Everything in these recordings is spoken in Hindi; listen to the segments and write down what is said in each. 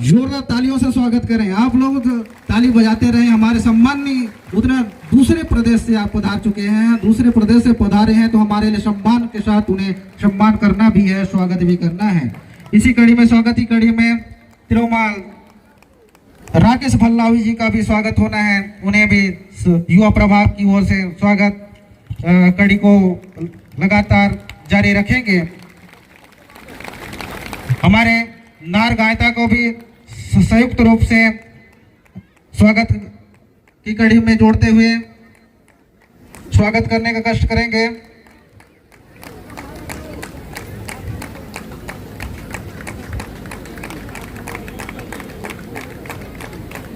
जोरदार तालियों से स्वागत करें। आप लोग ताली बजाते रहे। हमारे सम्माननीय उतना दूसरे प्रदेश से आप पधार चुके हैं, दूसरे प्रदेश से पधारे हैं, तो हमारे लिए सम्मान के साथ उन्हें सम्मान करना भी है, स्वागत भी करना है। इसी कड़ी में, स्वागत की कड़ी में तिरुमाल राकेश भल्लावी जी का भी स्वागत होना है। उन्हें भी युवा प्रभाग की ओर से स्वागत। कड़ी को लगातार जारी रखेंगे। हमारे नार गायता को भी संयुक्त रूप से स्वागत की कड़ी में जोड़ते हुए स्वागत करने का कष्ट करेंगे।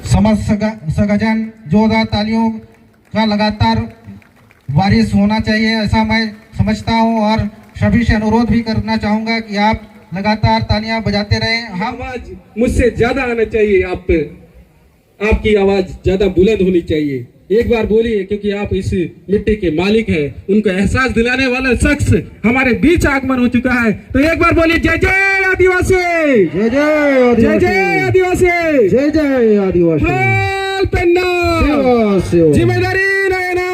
समस्त सगजन जोरदार तालियों का लगातार बारिश होना चाहिए, ऐसा मैं समझता हूं, और सभी से अनुरोध भी करना चाहूंगा कि आप लगातार तालियां बजाते रहें। आवाज मुझसे ज्यादा आना चाहिए, आप पे आपकी आवाज ज्यादा बुलंद होनी चाहिए। एक बार बोलिए, क्योंकि आप इस मिट्टी के मालिक हैं। उनको एहसास दिलाने वाला शख्स हमारे बीच आगमन हो चुका है। तो एक बार बोलिए, जय जय आदिवासी, जय जय जय जय आदिवासी, जय जय आदिवासी। हाल पेन्ना सेवा सेवा जिम्मेदारी नयना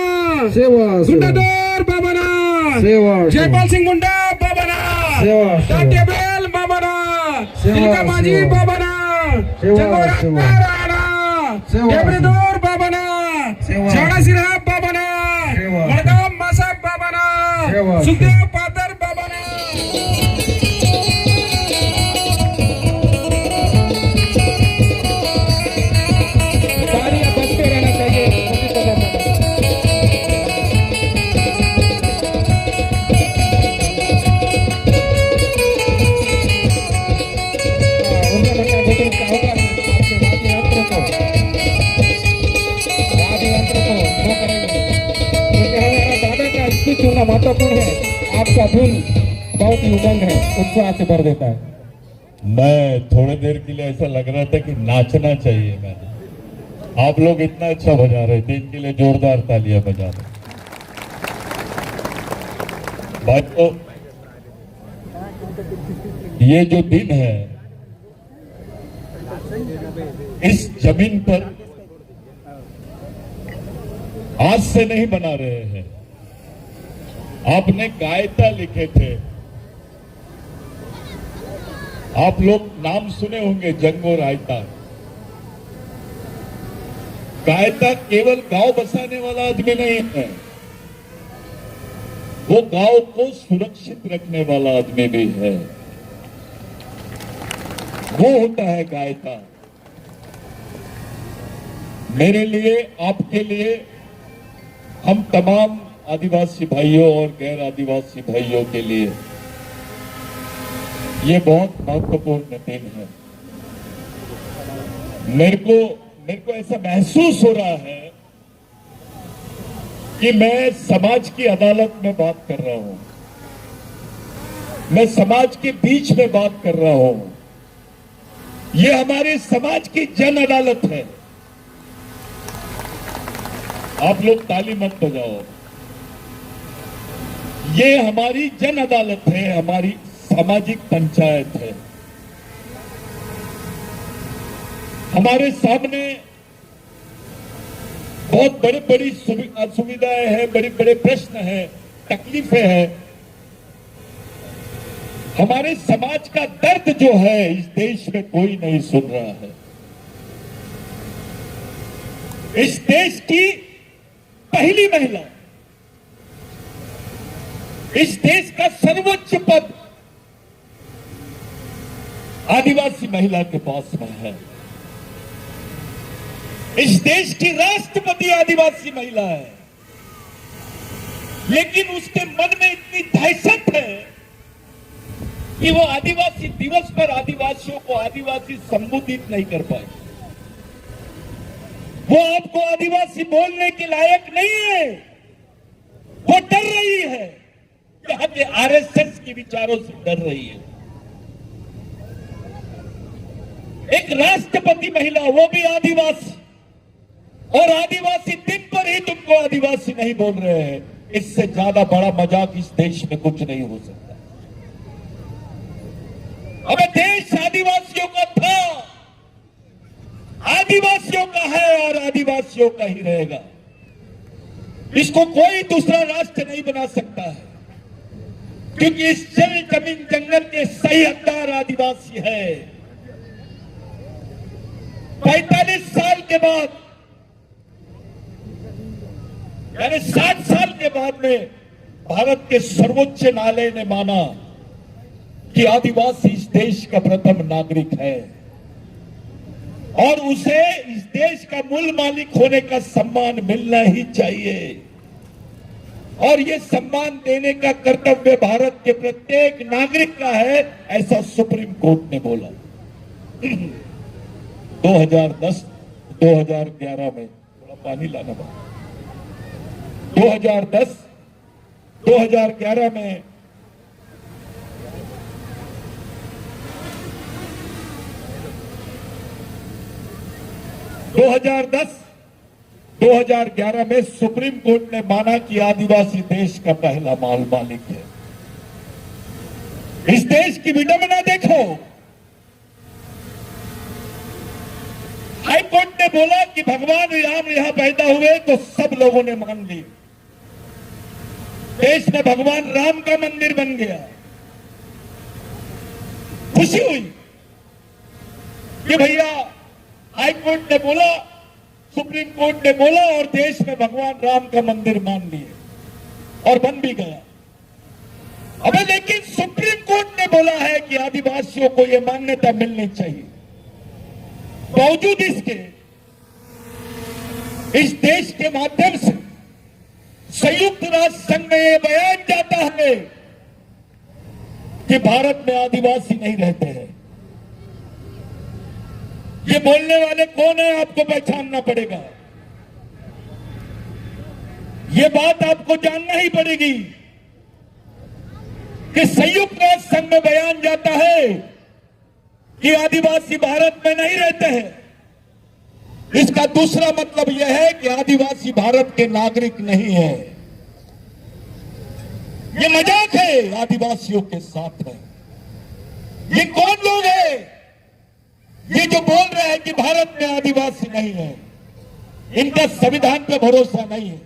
सेवा गुंडादोर बाबना सेवा जयपाल सिंह मुंडा बाबना सेवा टाटेबेल बाबना तिलका माझी बाबना जगोरा राणा देवरेदोर बाबना झाडा सिरहा बाबना मडगाम मासाक बाबना सुखदेव पातर बाबना। तालियां बजते रहना चाहिए। चुनना महत्वपूर्ण है। आपका धुन बहुत ही उमंग है, उत्साह से भर देता है। मैं थोड़ी देर के लिए ऐसा लग रहा था कि नाचना चाहिए। मैंने आप लोग इतना अच्छा बजा रहे थे, इनके लिए जोरदार तालियां बजा रहे। भाइयों, ये जो दिन है, इस जमीन पर आज से नहीं बना रहे हैं। आपने गायता लिखे थे, आप लोग नाम सुने होंगे, जंगो रायता। गायता केवल गांव बसाने वाला आदमी नहीं है, वो गांव को सुरक्षित रखने वाला आदमी भी है। वो होता है गायता। मेरे लिए, आपके लिए, हम तमाम आदिवासी भाइयों और गैर आदिवासी भाइयों के लिए ये बहुत महत्वपूर्ण दिन है। मेरे को ऐसा महसूस हो रहा है कि मैं समाज की अदालत में बात कर रहा हूं, मैं समाज के बीच में बात कर रहा हूं। ये हमारे समाज की जन अदालत है। आप लोग ताली मत बजाओ। ये हमारी जन अदालत है, हमारी सामाजिक पंचायत है। हमारे सामने बहुत बड़ी बड़ी असुविधाएं हैं, बड़े बड़े प्रश्न हैं, तकलीफें हैं। हमारे समाज का दर्द जो है इस देश में कोई नहीं सुन रहा है। इस देश की पहली महिला, इस देश का सर्वोच्च पद आदिवासी महिला के पास में है। इस देश की राष्ट्रपति आदिवासी महिला है। लेकिन उसके मन में इतनी दहशत है कि वो आदिवासी दिवस पर आदिवासियों को आदिवासी संबोधित नहीं कर पाए। वो आपको आदिवासी बोलने के लायक नहीं है। वो डर रही है, यहाँ के आरएसएस के विचारों से डर रही है। एक राष्ट्रपति महिला, वो भी आदिवासी, और आदिवासी दिन पर ही तुमको आदिवासी नहीं बोल रहे हैं। इससे ज्यादा बड़ा मजाक इस देश में कुछ नहीं हो सकता। अब देश आदिवासियों का था, आदिवासियों का है और आदिवासियों का ही रहेगा। इसको कोई दूसरा राष्ट्र नहीं बना सकता है, क्योंकि इस जमीन जंगल के सही हकदार आदिवासी है। 45 साल के बाद, यानी 60 साल के बाद में भारत के सर्वोच्च न्यायालय ने माना कि आदिवासी इस देश का प्रथम नागरिक है और उसे इस देश का मूल मालिक होने का सम्मान मिलना ही चाहिए। और ये सम्मान देने का कर्तव्य भारत के प्रत्येक नागरिक का है, ऐसा सुप्रीम कोर्ट ने बोला। 2011 में, थोड़ा पानी लाना पड़ा, 2011 में 2011 में सुप्रीम कोर्ट ने माना कि आदिवासी देश का पहला मालिक है। इस देश की विडंबना देखो। हाई कोर्ट ने बोला कि भगवान राम यहां पैदा हुए तो सब लोगों ने मान लिया। देश में भगवान राम का मंदिर बन गया। खुशी हुई कि भैया हाई कोर्ट ने बोला, सुप्रीम कोर्ट ने बोला और देश में भगवान राम का मंदिर मान लिए और बन भी गया। अबे लेकिन सुप्रीम कोर्ट ने बोला है कि आदिवासियों को यह मान्यता मिलनी चाहिए। बावजूद इसके इस देश के माध्यम से संयुक्त राष्ट्र संघ में यह बयान जाता है कि भारत में आदिवासी नहीं रहते हैं। ये बोलने वाले कौन है आपको पहचानना पड़ेगा। ये बात आपको जानना ही पड़ेगी कि संयुक्त राष्ट्र संघ में बयान जाता है कि आदिवासी भारत में नहीं रहते हैं। इसका दूसरा मतलब यह है कि आदिवासी भारत के नागरिक नहीं है। ये मजाक है आदिवासियों के साथ में। ये कौन लोग हैं ये जो बोल रहे हैं कि भारत में आदिवासी नहीं है? इनका संविधान पे भरोसा नहीं है,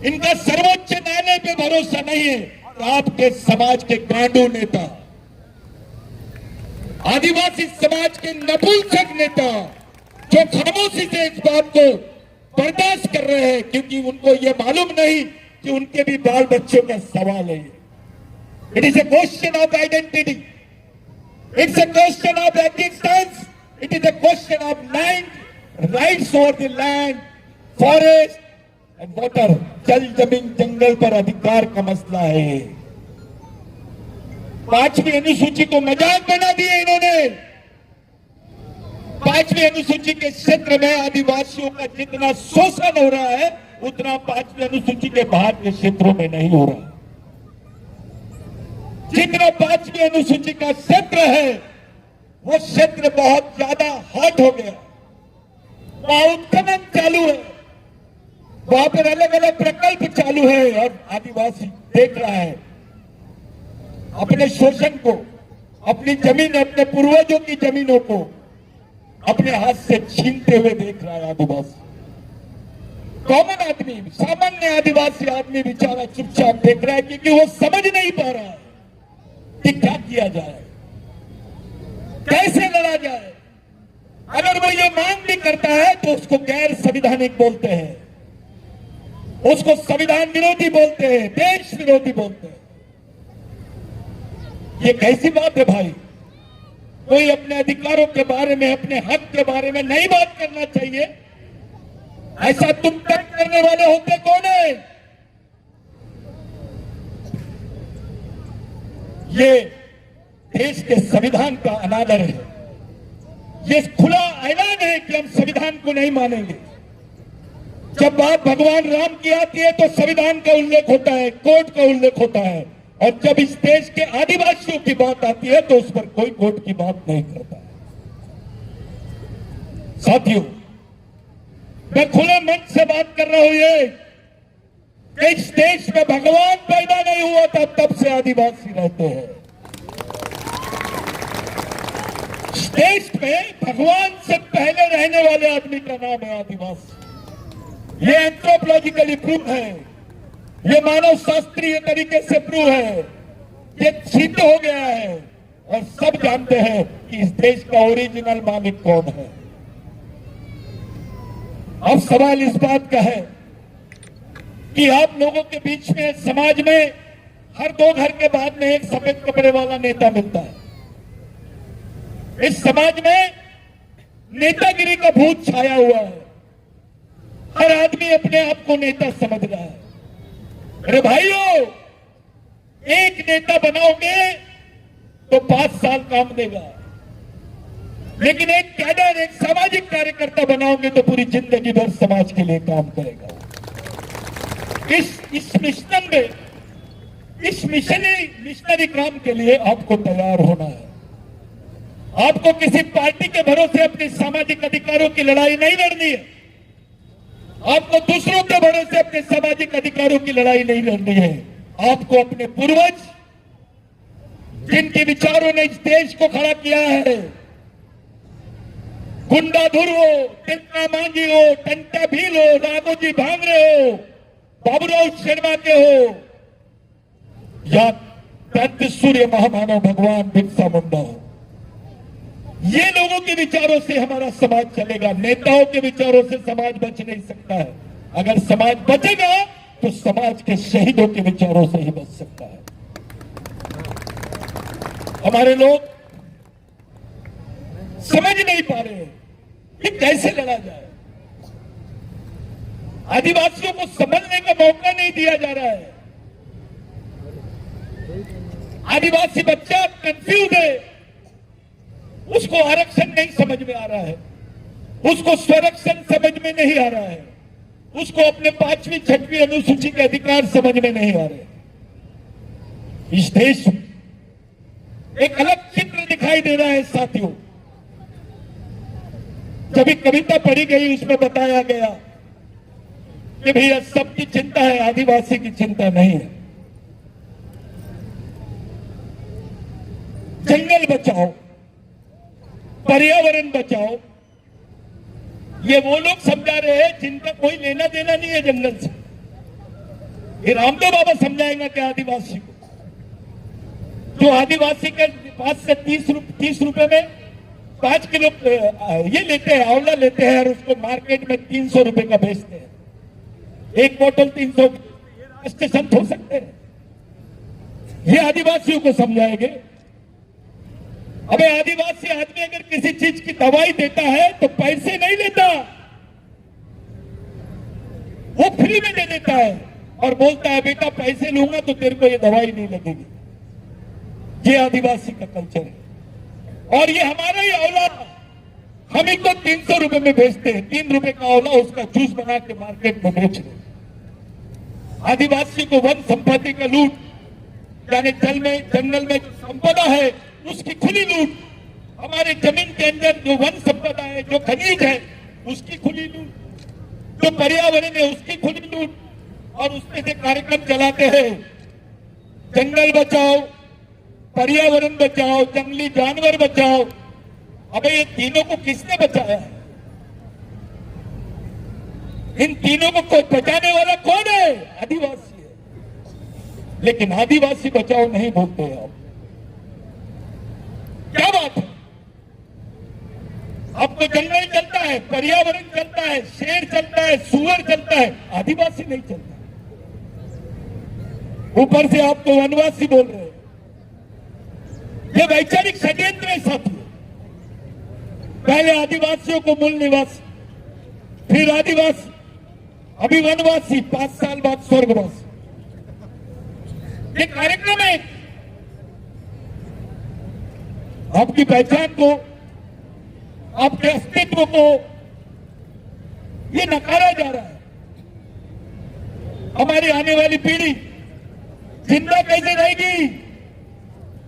इनका सर्वोच्च न्यायालय पे भरोसा नहीं है। आपके समाज के गांडू नेता, आदिवासी समाज के नपुंसक नेता जो खामोशी से इस बात को बर्दाश्त कर रहे हैं, क्योंकि उनको यह मालूम नहीं कि उनके भी बाल बच्चों का सवाल है। It is a question of identity, it's a question of existence, it is a question of land rights over the land, forest and water. जल जमीन जंगल पर अधिकार का मसला है। 5वीं अनुसूची को मजाक बना दिया इन्होंने। 5वीं अनुसूची के क्षेत्र में आदिवासियों का जितना शोषण हो रहा है उतना 5वीं अनुसूची के बाहर के क्षेत्रों में नहीं हो रहा। जितना 5वीं अनुसूची का क्षेत्र है वो क्षेत्र बहुत ज्यादा हॉट हो गया, वहां उत्खनन चालू है, वहां पर अलग अलग प्रकल्प चालू है और आदिवासी देख रहा है अपने शोषण को, अपनी जमीन, अपने पूर्वजों की जमीनों को अपने हाथ से छीनते हुए देख रहा है आदिवासी। कॉमन आदमी, सामान्य आदिवासी आदमी बेचारा चुपचाप देख रहा है, क्योंकि वो समझ नहीं पा रहा है कि क्या किया जाए, कैसे लड़ा जाए। अगर वो ये मांग भी करता है तो उसको गैर संविधानिक बोलते हैं, उसको संविधान विरोधी बोलते हैं, देश विरोधी बोलते हैं। ये कैसी बात है भाई? कोई अपने अधिकारों के बारे में, अपने हक के बारे में नहीं बात करना चाहिए? ऐसा तुम तय करने वाले होते कौन है? ये देश के संविधान का अनादर है। ये खुला ऐलान है कि हम संविधान को नहीं मानेंगे। जब बात भगवान राम की आती है तो संविधान का उल्लेख होता है, कोर्ट का उल्लेख होता है, और जब इस देश के आदिवासियों की बात आती है तो उस पर कोई कोर्ट की बात नहीं करता है। साथियों, मैं खुले मन से बात कर रहा हूं ये इस देश में भगवान पैदा नहीं हुआ था तब से आदिवासी रहते हैं। इस देश में भगवान से पहले रहने वाले आदमी का नाम है आदिवासी। ये एंथ्रोपोलॉजिकली प्रूव है, ये मानव शास्त्रीय तरीके से प्रूव है, ये सिद्ध हो गया है और सब जानते हैं कि इस देश का ओरिजिनल मालिक कौन है। अब सवाल इस बात का है कि आप लोगों के बीच में समाज में हर 2 घर के बाद में एक सफेद कपड़े वाला नेता मिलता है। इस समाज में नेतागिरी का भूत छाया हुआ है। हर आदमी अपने आप को नेता समझ रहा है। अरे भाइयों, एक नेता बनाओगे तो 5 साल काम देगा, लेकिन एक कैडर, एक सामाजिक कार्यकर्ता बनाओगे तो पूरी जिंदगी भर समाज के लिए काम करेगा। इस मिशन में, इस मिशनरी काम के लिए आपको तैयार होना है। आपको किसी पार्टी के भरोसे अपने सामाजिक अधिकारों की लड़ाई नहीं लड़नी है। आपको दूसरों के भरोसे अपने सामाजिक अधिकारों की लड़ाई नहीं लड़नी है। आपको अपने पूर्वज, जिनके विचारों ने इस देश को खड़ा किया है, गुंडाधुर हो, तिलका मांझी हो, टंटा भील हो, राघोजी भांगरे हो, बाबूराव शर्मा के हो, या क्रांति सूर्य महामानव भगवान बिरसा मुंडा हो, ये लोगों के विचारों से हमारा समाज चलेगा। नेताओं के विचारों से समाज बच नहीं सकता है। अगर समाज बचेगा तो समाज के शहीदों के विचारों से ही बच सकता है। हमारे लोग समझ नहीं पा रहे हैं कि कैसे लड़ा जाए। आदिवासियों को समझने का मौका नहीं दिया जा रहा है। आदिवासी बच्चा कंफ्यूज है, उसको आरक्षण नहीं समझ में आ रहा है, उसको स्वरक्षण समझ में नहीं आ रहा है, उसको अपने 5वीं 6वीं अनुसूची के अधिकार समझ में नहीं आ रहे। इस देश में एक अलग चित्र दिखाई दे रहा है साथियों। जब एक कविता पढ़ी गई उसमें बताया गया कि भैया सबकी चिंता है, आदिवासी की चिंता नहीं है। जंगल बचाओ, पर्यावरण बचाओ, ये वो लोग समझा रहे हैं जिनका कोई लेना देना नहीं है जंगल से। ये रामदेव बाबा समझाएगा कि आदिवासी को, जो आदिवासी के पास से 30 रुपए में 5 किलो ये लेते हैं, आंवला लेते हैं और उसको मार्केट में 300 रुपए का बेचते हैं। एक बोतल 300, इससे संत हो सकते हैं? ये आदिवासियों को समझाएंगे। अबे आदिवासी आदमी अगर किसी चीज की दवाई देता है तो पैसे नहीं लेता, वो फ्री में दे देता है और बोलता है बेटा पैसे लूंगा तो तेरे को ये दवाई नहीं लगेगी। ये आदिवासी का कल्चर है। और ये हमारा ही औलाद, हम इनको 300 रुपए में बेचते हैं। 3 रुपए का औला उसका जूस बना के मार्केट में बेच रहे। आदिवासी को वन संपत्ति का लूट, यानी जंगल में जो संपदा है उसकी खुली लूट, हमारे जमीन के अंदर जो वन संपदा है, जो खनिज है उसकी खुली लूट, जो पर्यावरण है उसकी खुली लूट, और उसमें से कार्यक्रम चलाते हैं जंगल बचाओ, पर्यावरण बचाओ, जंगली जानवर बचाओ। अबे ये तीनों को किसने बचाया है? इन तीनों को बचाने वाला कौन है? आदिवासी है। लेकिन आदिवासी बचाओ नहीं बोलते हैं आप। क्या बात है? आपको जंगल चलता है, पर्यावरण चलता है, शेर चलता है, सुअर चलता है, आदिवासी नहीं चलता। ऊपर से आपको वनवासी बोल रहे हैं। ये वैचारिक षड्यंत्र है साथियों। पहले आदिवासियों को मूल निवासी, फिर आदिवासी, अभी वनवासी, 5 साल बाद स्वर्गवासी। ये कार्यक्रम है। आपकी पहचान को, आपके अस्तित्व को ये नकारा जा रहा है। हमारी आने वाली पीढ़ी जिंदा कैसे रहेगी?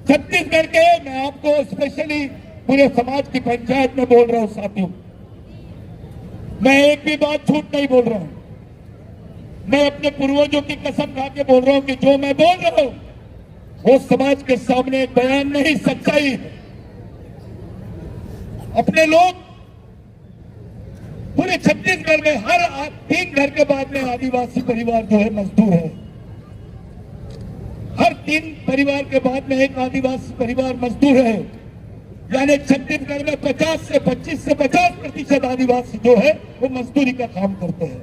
छत्तीसगढ़ के, मैं आपको स्पेशली पूरे समाज की पंचायत में बोल रहा हूं साथियों, मैं एक भी बात झूठ नहीं बोल रहा हूं। मैं अपने पूर्वजों की कसम खा के बोल रहा हूं कि जो मैं बोल रहा हूं वो समाज के सामने एक बयान नहीं, सच्चाई है। अपने लोग पूरे छत्तीसगढ़ में हर 3 घर के बाद में आदिवासी परिवार जो है मजदूर है। हर 3 परिवार के बाद में एक आदिवासी परिवार मजदूर है। यानी छत्तीसगढ़ में 25 से 50% आदिवासी जो है वो मजदूरी का काम करते हैं।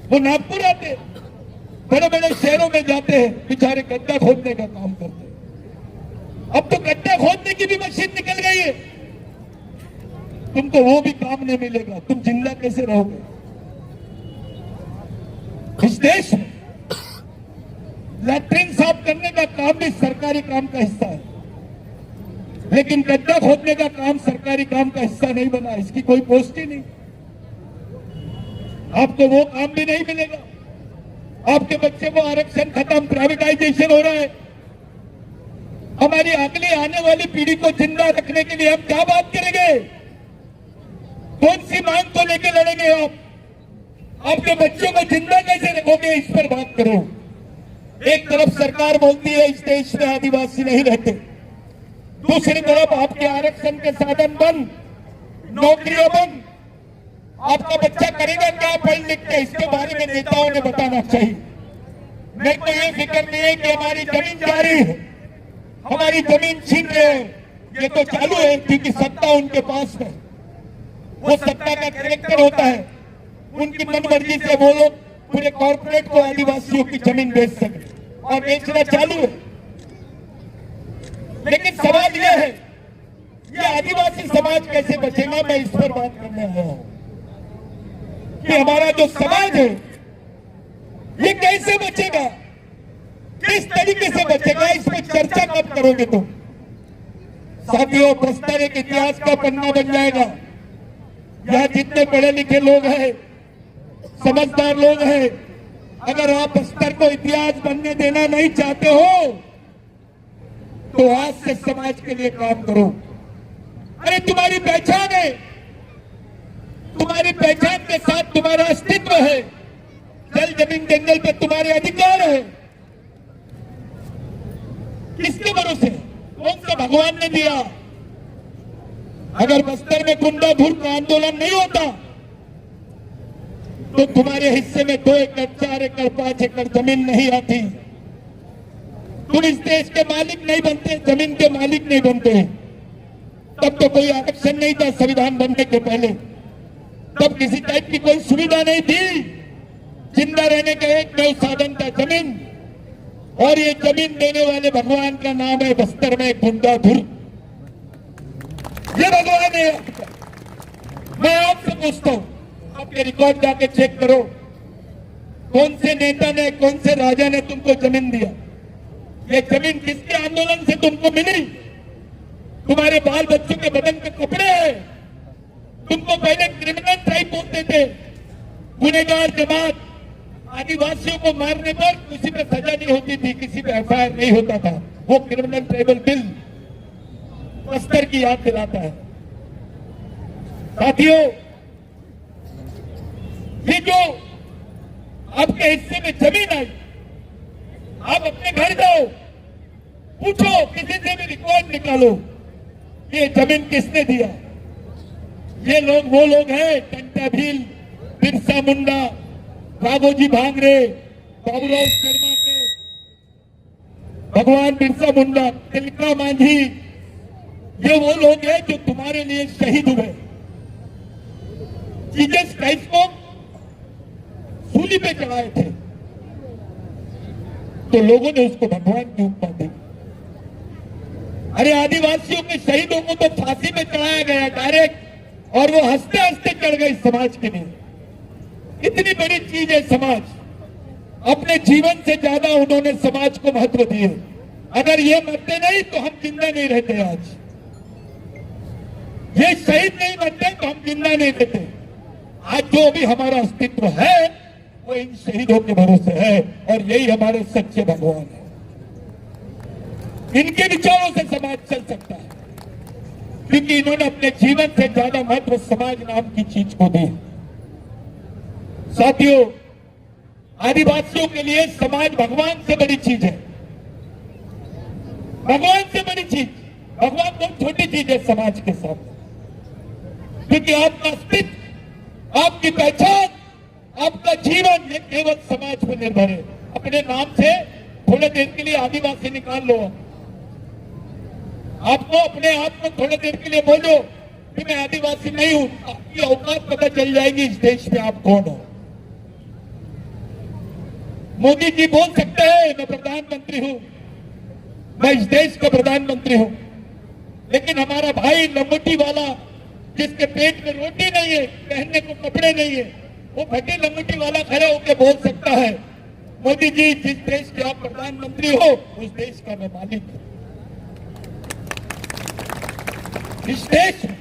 वो नागपुर आते हैं, बड़े बड़े शहरों में जाते हैं, बेचारे गड्ढा खोदने का काम करते हैं। अब तो गड्ढा खोदने की भी मशीन निकल गई है, तुमको वो भी काम नहीं मिलेगा। तुम जिंदा कैसे रहोगे? इस देश में लैट्रिन साफ करने का काम भी सरकारी काम का हिस्सा है, लेकिन गड्ढा खोदने का काम सरकारी काम का हिस्सा नहीं बना। इसकी कोई पोस्ट ही नहीं। आपको वो काम भी नहीं मिलेगा। आपके बच्चे को आरक्षण खत्म, प्राइवेटाइजेशन हो रहा है। हमारी अगली आने वाली पीढ़ी को जिंदा रखने के लिए हम क्या बात करेंगे? कौन सी मांग को लेकर लड़ेंगे आप? आपके बच्चों को जिंदा कैसे रखोगे? इस पर बात करो। एक तरफ सरकार बोलती है इस देश में आदिवासी नहीं रहते, दूसरी तरफ आपके आरक्षण के साधन बंद, नौकरियां बंद। आपका बच्चा करेगा क्या पढ़ लिख के? इसके बारे में नेताओं ने बताना चाहिए। मेरे को ये फिक्र नहीं है कि हमारी जमीन जा रही है, हमारी जमीन छीन रहे हैं। ये तो चालू है क्योंकि सत्ता उनके पास है। वो सत्ता का कैरेक्टर होता है, उनकी मनमर्जी से वो लोग पूरे कॉर्पोरेट को आदिवासियों की जमीन बेच सके और बेचना चालू है। लेकिन सवाल यह है, ये आदिवासी समाज कैसे बचेगा? मैं इस पर बात करने आया हूं कि हमारा जो समाज है ये कैसे बचेगा, किस तरीके से बचेगा, इस पर चर्चा कब करोगे तुम? साथियों, बस्तर एक इतिहास का पन्ना बन जाएगा। यहाँ जितने पढ़े लिखे लोग हैं, समझदार लोग हैं, अगर आप बस्तर को इतिहास बनने देना नहीं चाहते हो तो आज से समाज के लिए काम करो। अरे तुम्हारी पहचान है, तुम्हारी पहचान के साथ तुम्हारा अस्तित्व है, जल जमीन जंगल पे तुम्हारे अधिकार है। किसके भरोसे? कौन सा भगवान ने दिया? अगर बस्तर में गुंडा धुर का आंदोलन नहीं होता तो तुम्हारे हिस्से में 2 एकड़, 4 एकड़, 5 एकड़ जमीन नहीं आती। तुम इस देश के मालिक नहीं बनते, जमीन के मालिक नहीं बनते। तब तो कोई आरक्षण नहीं था संविधान बनने के पहले, तब किसी टाइप की कोई सुविधा नहीं थी। जिंदा रहने का एकमात्र साधन था जमीन, और ये जमीन देने वाले भगवान का नाम है बस्तर में गुंडा धुर। ये भगवान है आपका। मैं आपसे पूछता हूं, आपके रिकॉर्ड जाके चेक करो, कौन से नेता ने, कौन से राजा ने तुमको जमीन दिया? ये जमीन किसके आंदोलन से तुमको मिली? तुम्हारे बाल बच्चों के बदन पे कपड़े हैं। तुमको पहले क्रिमिनल ट्राइब बोलते थे, गुनहगार जमात। आदिवासियों को मारने पर किसी पे सजा नहीं होती थी, किसी पे एफआईआर नहीं होता था। वो क्रिमिनल ट्राइबल बिल बस्तर की याद दिलाता है। साथियों, ये जो आपके हिस्से में जमीन आई, आप अपने घर जाओ, पूछो, किसी से भी रिकॉर्ड निकालो, ये जमीन किसने दिया? ये लोग वो लोग हैं, टंटा भील, बिरसा मुंडा, राघोजी भांगरे, बाबूराव शर्मा के, भगवान बिरसा मुंडा, तिलका मांझी, ये वो लोग हैं जो तुम्हारे लिए शहीद हुए। जीसस क्राइस्ट को सूली पे चढ़ाए थे तो लोगों ने उसको भगवान की उपमा दी। अरे आदिवासियों के शहीदों को तो फांसी पे चढ़ाया गया डायरेक्ट, और वो हंसते हंसते चढ़ गए समाज के लिए। इतनी बड़ी चीज है समाज। अपने जीवन से ज्यादा उन्होंने समाज को महत्व दिए। अगर ये मरते नहीं तो हम जिंदा नहीं रहते आज। ये शहीद नहीं बनते तो हम जिंदा नहीं रहते। आज जो भी हमारा अस्तित्व है वो इन शहीदों के भरोसे है, और यही हमारे सच्चे भगवान है। इनके विचारों से समाज चल सकता है, क्योंकि इन्होंने अपने जीवन से ज्यादा महत्व समाज नाम की चीज को दी। साथियों, आदिवासियों के लिए समाज भगवान से बड़ी चीज है। भगवान से बड़ी चीज, भगवान बहुत छोटी चीज है समाज के सामने, क्योंकि आपका अस्तित्व, आपकी पहचान, आपका जीवन ये केवल समाज पर निर्भर है। अपने नाम से थोड़े देर के लिए आदिवासी निकाल लो, आपको अपने आप को थोड़े देर के लिए बोलो कि मैं आदिवासी नहीं हूं, आपकी औकात पता चल जाएगी इस देश में आप कौन हो। मोदी जी बोल सकते हैं मैं प्रधानमंत्री हूं, मैं इस देश का प्रधानमंत्री हूं, लेकिन हमारा भाई लंगोटी वाला जिसके पेट में रोटी नहीं है, पहनने को कपड़े नहीं है, वो फटे लंगोटी वाला खड़े होकर बोल सकता है मोदी जी जिस देश के आप प्रधानमंत्री हो उस देश का मैं मालिक हूं। इस देश में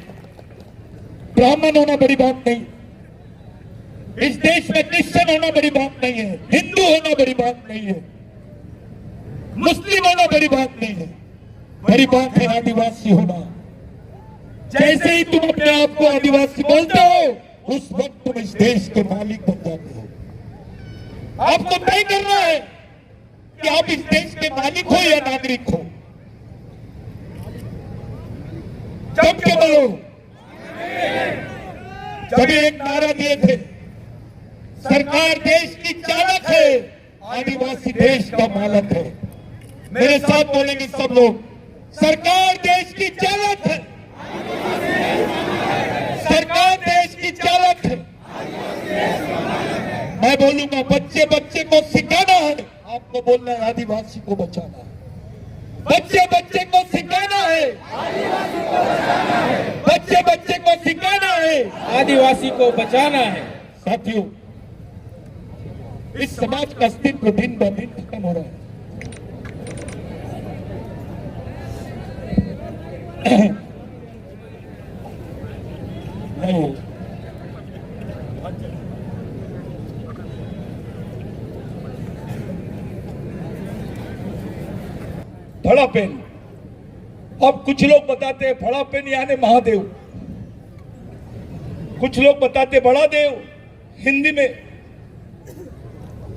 ब्राह्मण होना बड़ी बात नहीं, इस देश में क्रिश्चियन होना बड़ी बात नहीं है, हिंदू होना बड़ी बात नहीं है, मुस्लिम होना बड़ी बात नहीं है, बड़ी बात है आदिवासी होना। जैसे ही तुम अपने आप को आदिवासी बोलते हो उस वक्त तुम इस देश के मालिक बन जाते हो। आपको तय करना है कि आप इस देश के मालिक हो या नागरिक हो। जब के बोलो, जब एक नारा दिए थे सरकार देश की चालक है, आदिवासी देश का मालक है। मेरे साथ बोलेंगे सब लोग, सरकार देश की चालक है, सरकार देश की चालक है। मैं बोलूंगा बच्चे बच्चे को सिखाना है, आपको बोलना है आदिवासी को बचाना है। बच्चे बच्चे को सिखाना है, बच्चे बच्चे को सिखाना है, आदिवासी को बचाना है। साथियों, इस समाज का अस्तित्व दिन ब दिन खत्म हो रहा है। नहीं, फड़ा पेन, अब कुछ लोग बताते हैं फड़ा पेन यानी महादेव, कुछ लोग बताते बड़ा देव। हिंदी में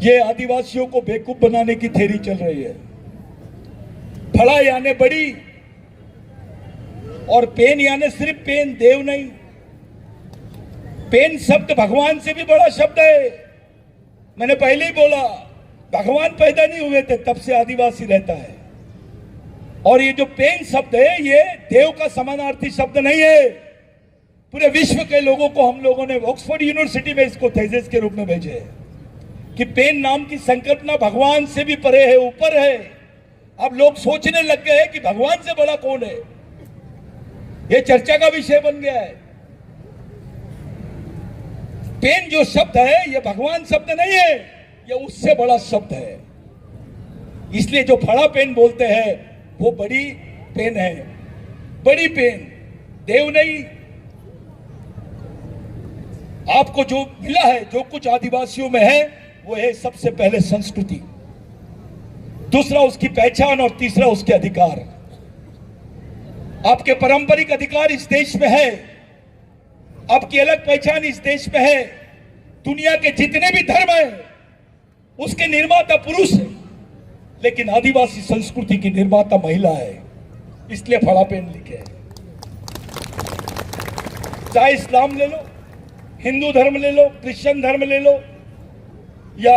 ये आदिवासियों को बेवकूफ बनाने की थ्योरी चल रही है। फड़ा यानी बड़ी और पेन यानी सिर्फ पेन, देव नहीं। पेन शब्द भगवान से भी बड़ा शब्द है। मैंने पहले ही बोला, भगवान पैदा नहीं हुए थे तब से आदिवासी रहता है। और ये जो पेन शब्द है ये देव का समानार्थी शब्द नहीं है। पूरे विश्व के लोगों को हम लोगों ने ऑक्सफोर्ड यूनिवर्सिटी में इसको थीसिस के रूप में भेजे है कि पेन नाम की संकल्पना भगवान से भी परे है, ऊपर है। अब लोग सोचने लग गए हैं कि भगवान से बड़ा कौन है, ये चर्चा का विषय बन गया है। पेन जो शब्द है ये भगवान शब्द नहीं है, ये उससे बड़ा शब्द है। इसलिए जो फड़ा पेन बोलते हैं वो बड़ी पेन है, बड़ी पेन, देव नहीं। आपको जो मिला है, जो कुछ आदिवासियों में है, वो है सबसे पहले संस्कृति, दूसरा उसकी पहचान और तीसरा उसके अधिकार। आपके पारंपरिक अधिकार इस देश में है, आपकी अलग पहचान इस देश में है। दुनिया के जितने भी धर्म हैं उसके निर्माता पुरुष है, लेकिन आदिवासी संस्कृति की निर्माता महिला है। इसलिए फड़ा पेन लिखे है। चाहे इस्लाम ले लो, हिंदू धर्म ले लो, क्रिश्चियन धर्म ले लो या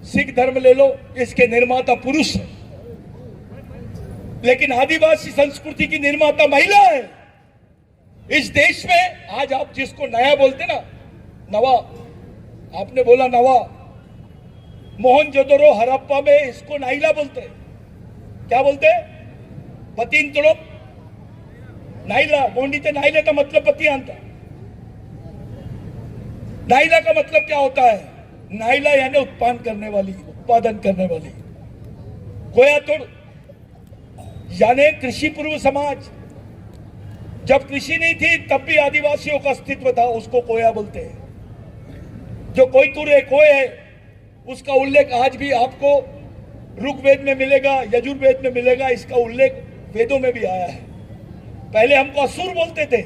सिख धर्म ले लो, इसके निर्माता पुरुष है, लेकिन आदिवासी संस्कृति की निर्माता महिला है। इस देश में आज आप जिसको नया बोलते ना, नवा, आपने बोला नवा, मोहनजोदड़ो हड़प्पा में इसको नाइला बोलते हैं। क्या बोलते हैं? पतीन तोड़ो नाइला, मोंडीते नाइला का मतलब पति आंता। नाइला का मतलब क्या होता है? नाइला यानी उत्पादन करने वाली, उत्पादन करने वाली। कोया तोड़ यानी कृषि पूर्व समाज, जब कृषि नहीं थी तब भी आदिवासियों का अस्तित्व था, उसको कोया बोलते हैं। जो कोयतुर है, कोय है, उसका उल्लेख आज भी आपको ऋग्वेद में मिलेगा, यजुर्वेद में मिलेगा। इसका उल्लेख वेदों में भी आया है। पहले हमको असुर बोलते थे।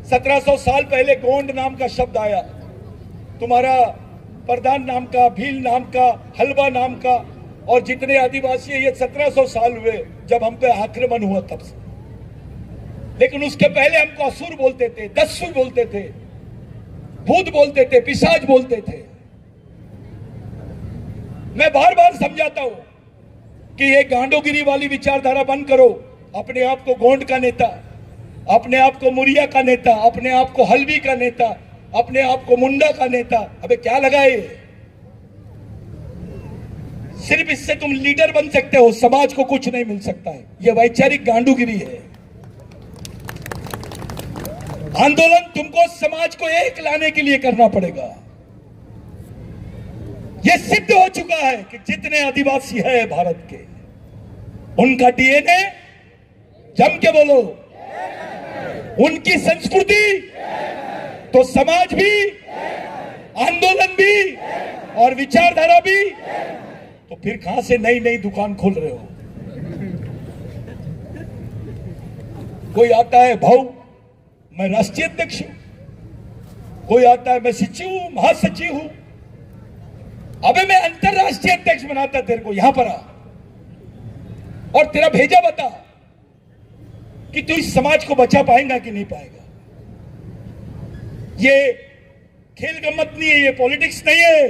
1700 साल पहले गोंड नाम का शब्द आया। तुम्हारा प्रधान नाम का, भील नाम का, हलवा नाम का, और जितने आदिवासी है, ये 1700 साल हुए जब हम पे आक्रमण हुआ तब से। लेकिन उसके पहले हमको असुर बोलते थे, दस्यु बोलते थे, भूत बोलते थे, पिशाच बोलते थे। मैं बार बार समझाता हूं कि ये गांडोगिरी वाली विचारधारा बंद करो। अपने आप को गोंड का नेता, अपने आप को मुरिया का नेता, अपने आप को हल्बी का नेता, अपने आप को मुंडा का नेता। अबे क्या लगाए? सिर्फ इससे तुम लीडर बन सकते हो, समाज को कुछ नहीं मिल सकता है। यह वैचारिक गांडूगिरी है। आंदोलन तुमको समाज को एक लाने के लिए करना पड़ेगा। यह सिद्ध हो चुका है कि जितने आदिवासी है भारत के, उनका डीएनए, जम के बोलो, उनकी संस्कृति, तो समाज भी, आंदोलन भी और विचारधारा भी। तो फिर कहां से नई नई दुकान खोल रहे हो? कोई आता है भाऊ मैं राष्ट्रीय अध्यक्ष हूं, कोई आता है मैं सचिव हूं, महासचिव हूं। अबे मैं अंतरराष्ट्रीय अध्यक्ष बनाता तेरे को, यहां पर आ और तेरा भेजा बता कि तू इस समाज को बचा पाएगा कि नहीं पाएगा। ये खेल गम्मत नहीं है, ये पॉलिटिक्स नहीं है।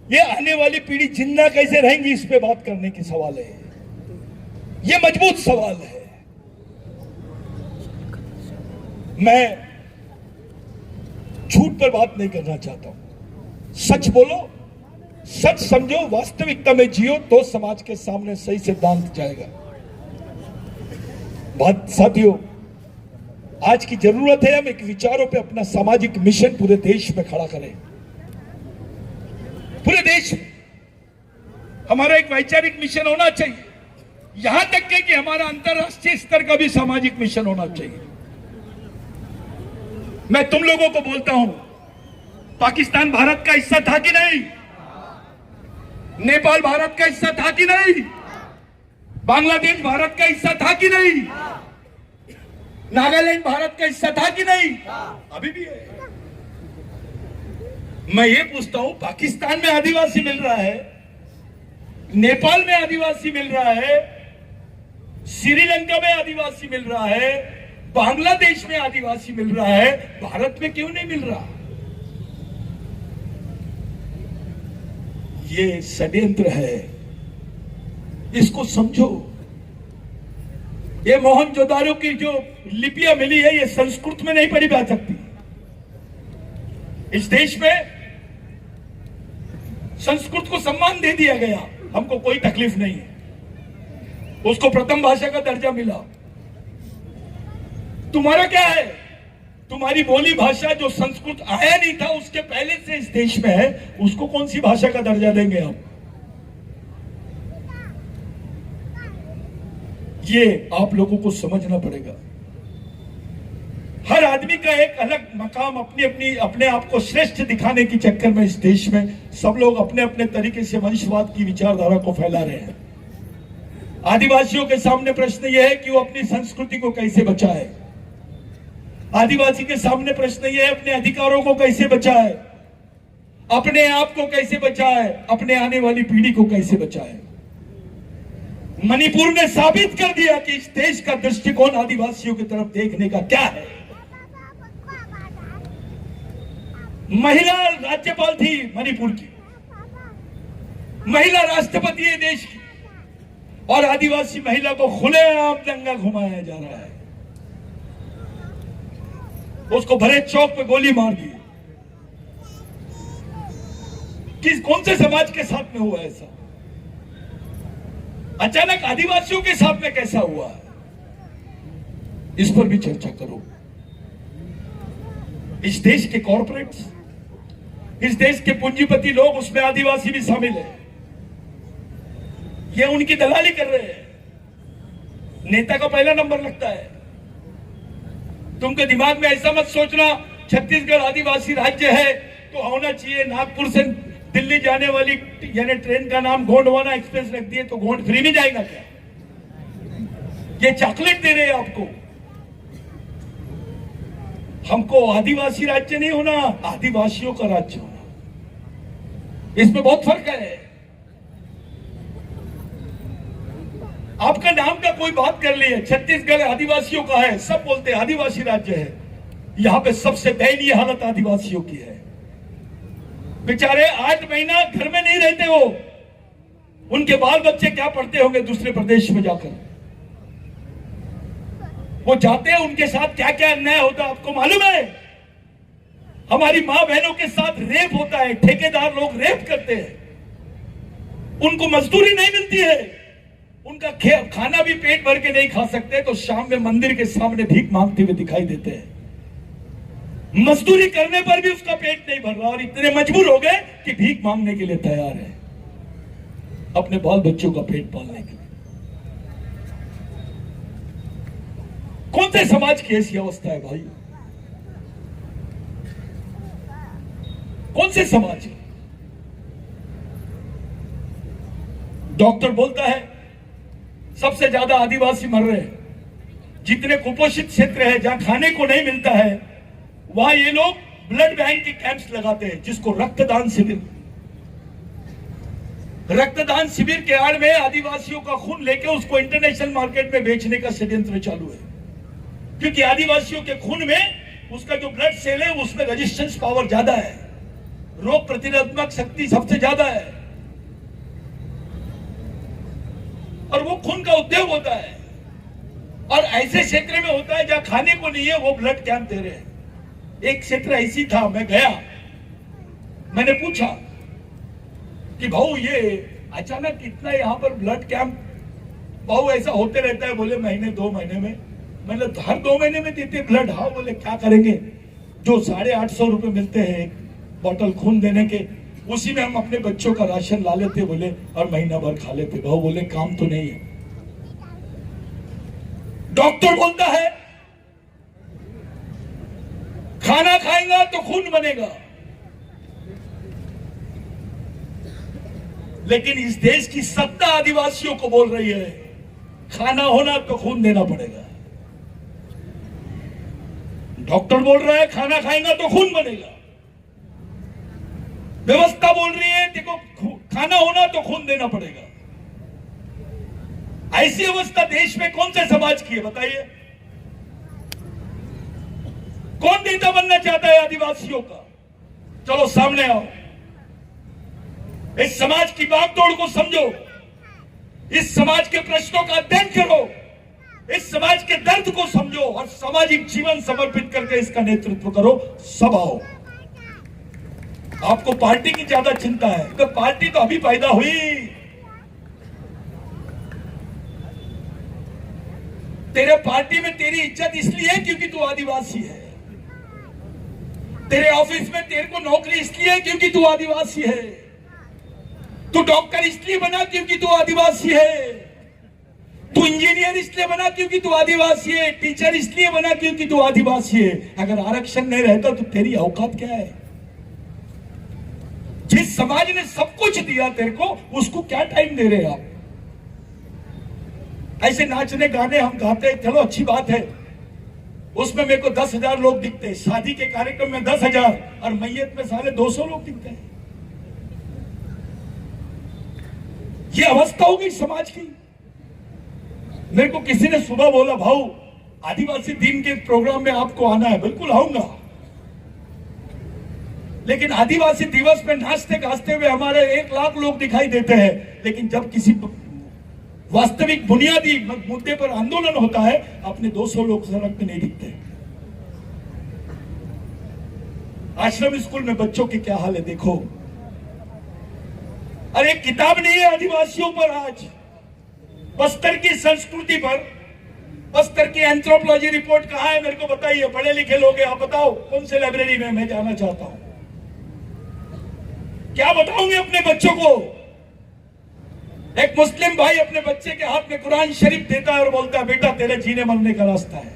ये आने वाली पीढ़ी जिंदा कैसे रहेंगी, इस पे बात करने की सवाल है। ये मजबूत सवाल है। मैं झूठ पर बात नहीं करना चाहता हूं। सच बोलो, सच समझो, वास्तविकता में जियो, तो समाज के सामने सही सिद्धांत जाएगा। बात साथियों, आज की जरूरत है हम एक विचारों पे अपना सामाजिक मिशन पूरे देश में खड़ा करें। पूरे देश में हमारा एक वैचारिक मिशन होना चाहिए, यहां तक के कि हमारा अंतरराष्ट्रीय स्तर का भी सामाजिक मिशन होना चाहिए। मैं तुम लोगों को बोलता हूं, पाकिस्तान भारत का हिस्सा था कि नहीं? नेपाल भारत का हिस्सा था कि नहीं? बांग्लादेश भारत का हिस्सा था कि नहीं? नागालैंड भारत का हिस्सा था कि नहीं? अभी भी है। मैं ये पूछता हूं, पाकिस्तान में आदिवासी मिल रहा है, नेपाल में आदिवासी मिल रहा है, श्रीलंका में आदिवासी मिल रहा है, बांग्लादेश में आदिवासी मिल रहा है, भारत में क्यों नहीं मिल रहा? ये षड्यंत्र है, इसको समझो। ये मोहनजोदारो की जो लिपियां मिली है, ये संस्कृत में नहीं पढ़ी जा सकती। इस देश में संस्कृत को सम्मान दे दिया गया, हमको कोई तकलीफ नहीं है, उसको प्रथम भाषा का दर्जा मिला। तुम्हारा क्या है? तुम्हारी बोली भाषा जो संस्कृत आया नहीं था, उसके पहले से इस देश में है, उसको कौन सी भाषा का दर्जा देंगे हम? ये आप लोगों को समझना पड़ेगा। हर आदमी का एक अलग मकाम, अपने आप को श्रेष्ठ दिखाने के चक्कर में इस देश में सब लोग अपने अपने तरीके से वंशवाद की विचारधारा को फैला रहे हैं। आदिवासियों के सामने प्रश्न यह है कि वो अपनी संस्कृति को कैसे बचाए। आदिवासी के सामने प्रश्न यह है अपने अधिकारों को कैसे बचाए, अपने आप को कैसे बचाए, अपने आने वाली पीढ़ी को कैसे बचाए। मणिपुर ने साबित कर दिया कि इस देश का दृष्टिकोण आदिवासियों की तरफ देखने का क्या है। महिला राज्यपाल थी मणिपुर की, महिला राष्ट्रपति है देश की, और आदिवासी महिला को खुलेआम दंगा घुमाया जा रहा है। उसको भरे चौक पे गोली मार दी। कौन से समाज के साथ में हुआ ऐसा? अचानक आदिवासियों के साथ में कैसा हुआ? इस पर भी चर्चा करो। इस देश के कॉर्पोरेट्स, इस देश के पूंजीपति लोग, उसमें आदिवासी भी शामिल है, ये उनकी दलाली कर रहे हैं। नेता का पहला नंबर लगता है, तुमके दिमाग में ऐसा मत सोचना छत्तीसगढ़ आदिवासी राज्य है तो होना चाहिए नागपुर से दिल्ली जाने वाली यानी ट्रेन का नाम गोंडवाना एक्सप्रेस रख दिए तो गोंड फ्री में जाएगा क्या? ये चॉकलेट दे रहे हैं आपको। हमको आदिवासी राज्य नहीं होना, आदिवासियों का राज्य होना, इसमें बहुत फर्क है। आपका नाम का कोई बात कर लिए, छत्तीसगढ़ आदिवासियों का है, सब बोलते हैं आदिवासी राज्य है। यहां पे सबसे दयनीय हालत आदिवासियों की है। बेचारे 8 महीना घर में नहीं रहते हो, उनके बाल बच्चे क्या पढ़ते होंगे दूसरे प्रदेश में जाकर। वो जाते हैं, उनके साथ क्या क्या अन्याय होता है आपको मालूम है? हमारी मां बहनों के साथ रेप होता है, ठेकेदार लोग रेप करते हैं, उनको मजदूरी नहीं मिलती है, उनका खाना भी पेट भर के नहीं खा सकते तो शाम में मंदिर के सामने भीख मांगते हुए दिखाई देते हैं। मजदूरी करने पर भी उसका पेट नहीं भर रहा और इतने मजबूर हो गए कि भीख मांगने के लिए तैयार है अपने बाल बच्चों का पेट पालने के लिए। कौन से समाज की ऐसी अवस्था है भाई? कौन से समाज की? डॉक्टर बोलता है सबसे ज्यादा आदिवासी मर रहे हैं। जितने कुपोषित क्षेत्र है जहां खाने को नहीं मिलता है वहां ये लोग ब्लड बैंक के कैंप्स लगाते हैं, जिसको रक्तदान शिविर। रक्तदान शिविर के आड़ में आदिवासियों का खून लेके उसको इंटरनेशनल मार्केट में बेचने का षड्यंत्र चालू है, क्योंकि आदिवासियों के खून में उसका जो ब्लड सेल है उसमें रेजिस्टेंस पावर ज्यादा है, रोग प्रतिरोधक शक्ति सबसे ज्यादा है, और वो खून का उद्योग होता है। और ऐसे क्षेत्र में होता है जहां खाने को नहीं है वो ब्लड कैंप दे रहे हैं। एक क्षेत्र ऐसी था, मैं गया, मैंने पूछा कि भाऊ ये अचानक इतना यहाँ पर ब्लड कैंप भाऊ ऐसा होते रहता है? बोले महीने 2 महीने में। मैंने हर 2 महीने में देते ब्लड? हाँ। बोले क्या करेंगे, जो 850 रुपए मिलते हैं एक बोतल खून देने के, उसी में हम अपने बच्चों का राशन ला लेते बोले और महीना भर खा लेते। भाऊ बोले काम तो नहीं है। डॉक्टर बोलता है खाना खाएगा तो खून बनेगा, लेकिन इस देश की सत्ता आदिवासियों को बोल रही है खाना होना तो खून देना पड़ेगा। डॉक्टर बोल रहा है खाना खाएगा तो खून बनेगा, व्यवस्था बोल रही है देखो खाना होना तो खून देना पड़ेगा। ऐसी अवस्था देश में कौन से समाज की है बताइए? कौन नेता बनना चाहता है आदिवासियों का? चलो सामने आओ, इस समाज की बागडोर को समझो, इस समाज के प्रश्नों का अध्ययन करो, इस समाज के दर्द को समझो और सामाजिक जीवन समर्पित करके इसका नेतृत्व करो। सब आओ। आपको पार्टी की ज्यादा चिंता है तो पार्टी तो अभी पैदा हुई। तेरे पार्टी में तेरी इज्जत इसलिए है क्योंकि तू आदिवासी है, तेरे ऑफिस में तेरे को नौकरी इसलिए क्योंकि तू आदिवासी है, तू डॉक्टर इसलिए बना क्योंकि तू आदिवासी है, तू इंजीनियर इसलिए बना क्योंकि तू आदिवासी है, टीचर इसलिए बना क्योंकि तू आदिवासी है। अगर आरक्षण नहीं रहता तो तेरी औकात क्या है? जिस समाज ने सब कुछ दिया तेरे को, उसको क्या टाइम दे रहे आप? ऐसे नाचने गाने हम गाते हैं, चलो अच्छी बात है, उसमें मेरे को 10,000 लोग दिखते हैं, शादी के कार्यक्रम में 10,000 और मैयत में साले 200 लोग दिखते हैं। ये अवस्था हो गई समाज की। मेरे को किसी ने सुबह बोला भाऊ आदिवासी दिन के प्रोग्राम में आपको आना है। बिल्कुल आऊंगा, लेकिन आदिवासी दिवस में नाचते गाजते हुए हमारे 1 लाख लोग दिखाई देते हैं, लेकिन जब किसी वास्तविक बुनियादी मुद्दे पर आंदोलन होता है अपने 200 लोग सड़क पे नहीं दिखते। आश्रम स्कूल में बच्चों के क्या हाल है देखो। अरे किताब नहीं है आदिवासियों पर, आज बस्तर की संस्कृति पर, बस्तर की एंथ्रोपोलॉजी रिपोर्ट कहां है मेरे को बताइए। पढ़े लिखे लोग हैं, आप बताओ कौन से लाइब्रेरी में, मैं जाना चाहता हूं। क्या बताऊंगे अपने बच्चों को? एक मुस्लिम भाई अपने बच्चे के हाथ में कुरान शरीफ देता है और बोलता है बेटा तेरे जीने मरने का रास्ता है।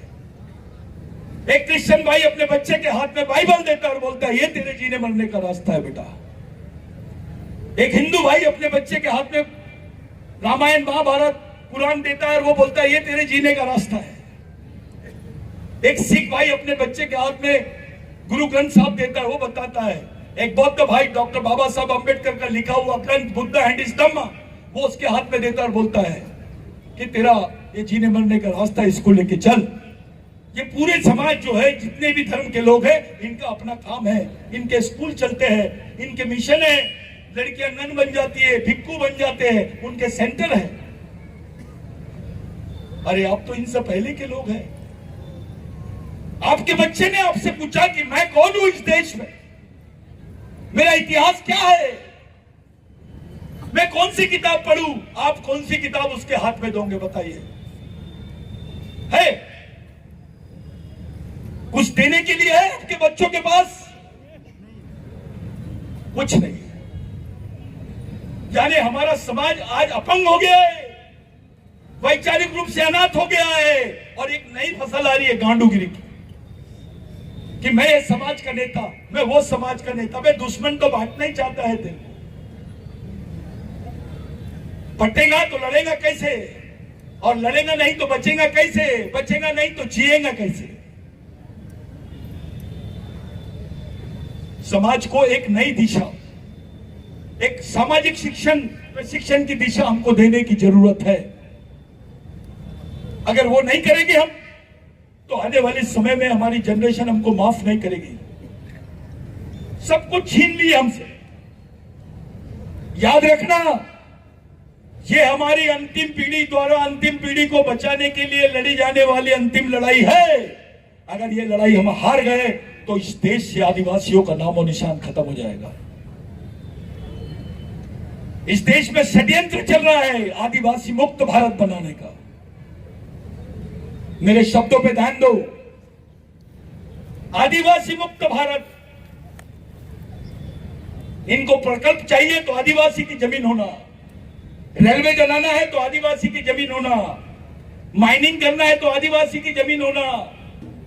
एक क्रिश्चियन भाई अपने बच्चे के हाथ में बाइबल देता है और बोलता है ये तेरे जीने मरने का रास्ता है बेटा। एक हिंदू भाई अपने बच्चे के हाथ में रामायण महाभारत कुरान देता है और वो बोलता है ये तेरे जीने का रास्ता है। एक सिख भाई अपने बच्चे के हाथ में गुरु ग्रंथ साहब देता है, वो बताता है। एक बौद्ध भाई डॉक्टर बाबा साहब अम्बेडकर का लिखा हुआ ग्रंथ बुद्ध एंड हिज धम्मा वो उसके हाथ में देता है और बोलता है कि तेरा ये जीने मरने का रास्ता है, इसको लेके चल। ये पूरे समाज जो है, जितने भी धर्म के लोग हैं, इनका अपना काम है, इनके स्कूल चलते हैं, इनके मिशन है, लड़कियां नन बन जाती है, भिक्खू बन जाते हैं, उनके सेंटर है। अरे आप तो इनसे पहले के लोग हैं। आपके बच्चे ने आपसे पूछा कि मैं कौन हूं इस देश में, मेरा इतिहास क्या है, मैं कौन सी किताब पढ़ूं, आप कौन सी किताब उसके हाथ में दोगे बताइए? है कुछ देने के लिए है आपके बच्चों के पास? कुछ नहीं। यानी हमारा समाज आज अपंग हो गया है, वैचारिक रूप से अनाथ हो गया है, और एक नई फसल आ रही है गांडूगिरी की कि मैं ये समाज का नेता, मैं वो समाज का नेता। मैं दुश्मन तो बांटना ही चाहता है दिल। बटेगा तो लड़ेगा कैसे, और लड़ेगा नहीं तो बचेगा कैसे, बचेगा नहीं तो जिएगा कैसे? समाज को एक नई दिशा, एक सामाजिक शिक्षण की दिशा हमको देने की जरूरत है। अगर वो नहीं करेंगे हम, तो आने वाले समय में हमारी जनरेशन हमको माफ नहीं करेगी। सब कुछ छीन लिया हमसे। याद रखना, ये हमारी अंतिम पीढ़ी द्वारा अंतिम पीढ़ी को बचाने के लिए लड़ी जाने वाली अंतिम लड़ाई है। अगर ये लड़ाई हम हार गए तो इस देश से आदिवासियों का नामो निशान खत्म हो जाएगा। इस देश में षड्यंत्र चल रहा है आदिवासी मुक्त भारत बनाने का। मेरे शब्दों पे ध्यान दो, आदिवासी मुक्त भारत। इनको प्रकल्प चाहिए तो आदिवासी की जमीन होना, रेलवे चलाना है तो आदिवासी की जमीन होना, माइनिंग करना है तो आदिवासी की जमीन होना,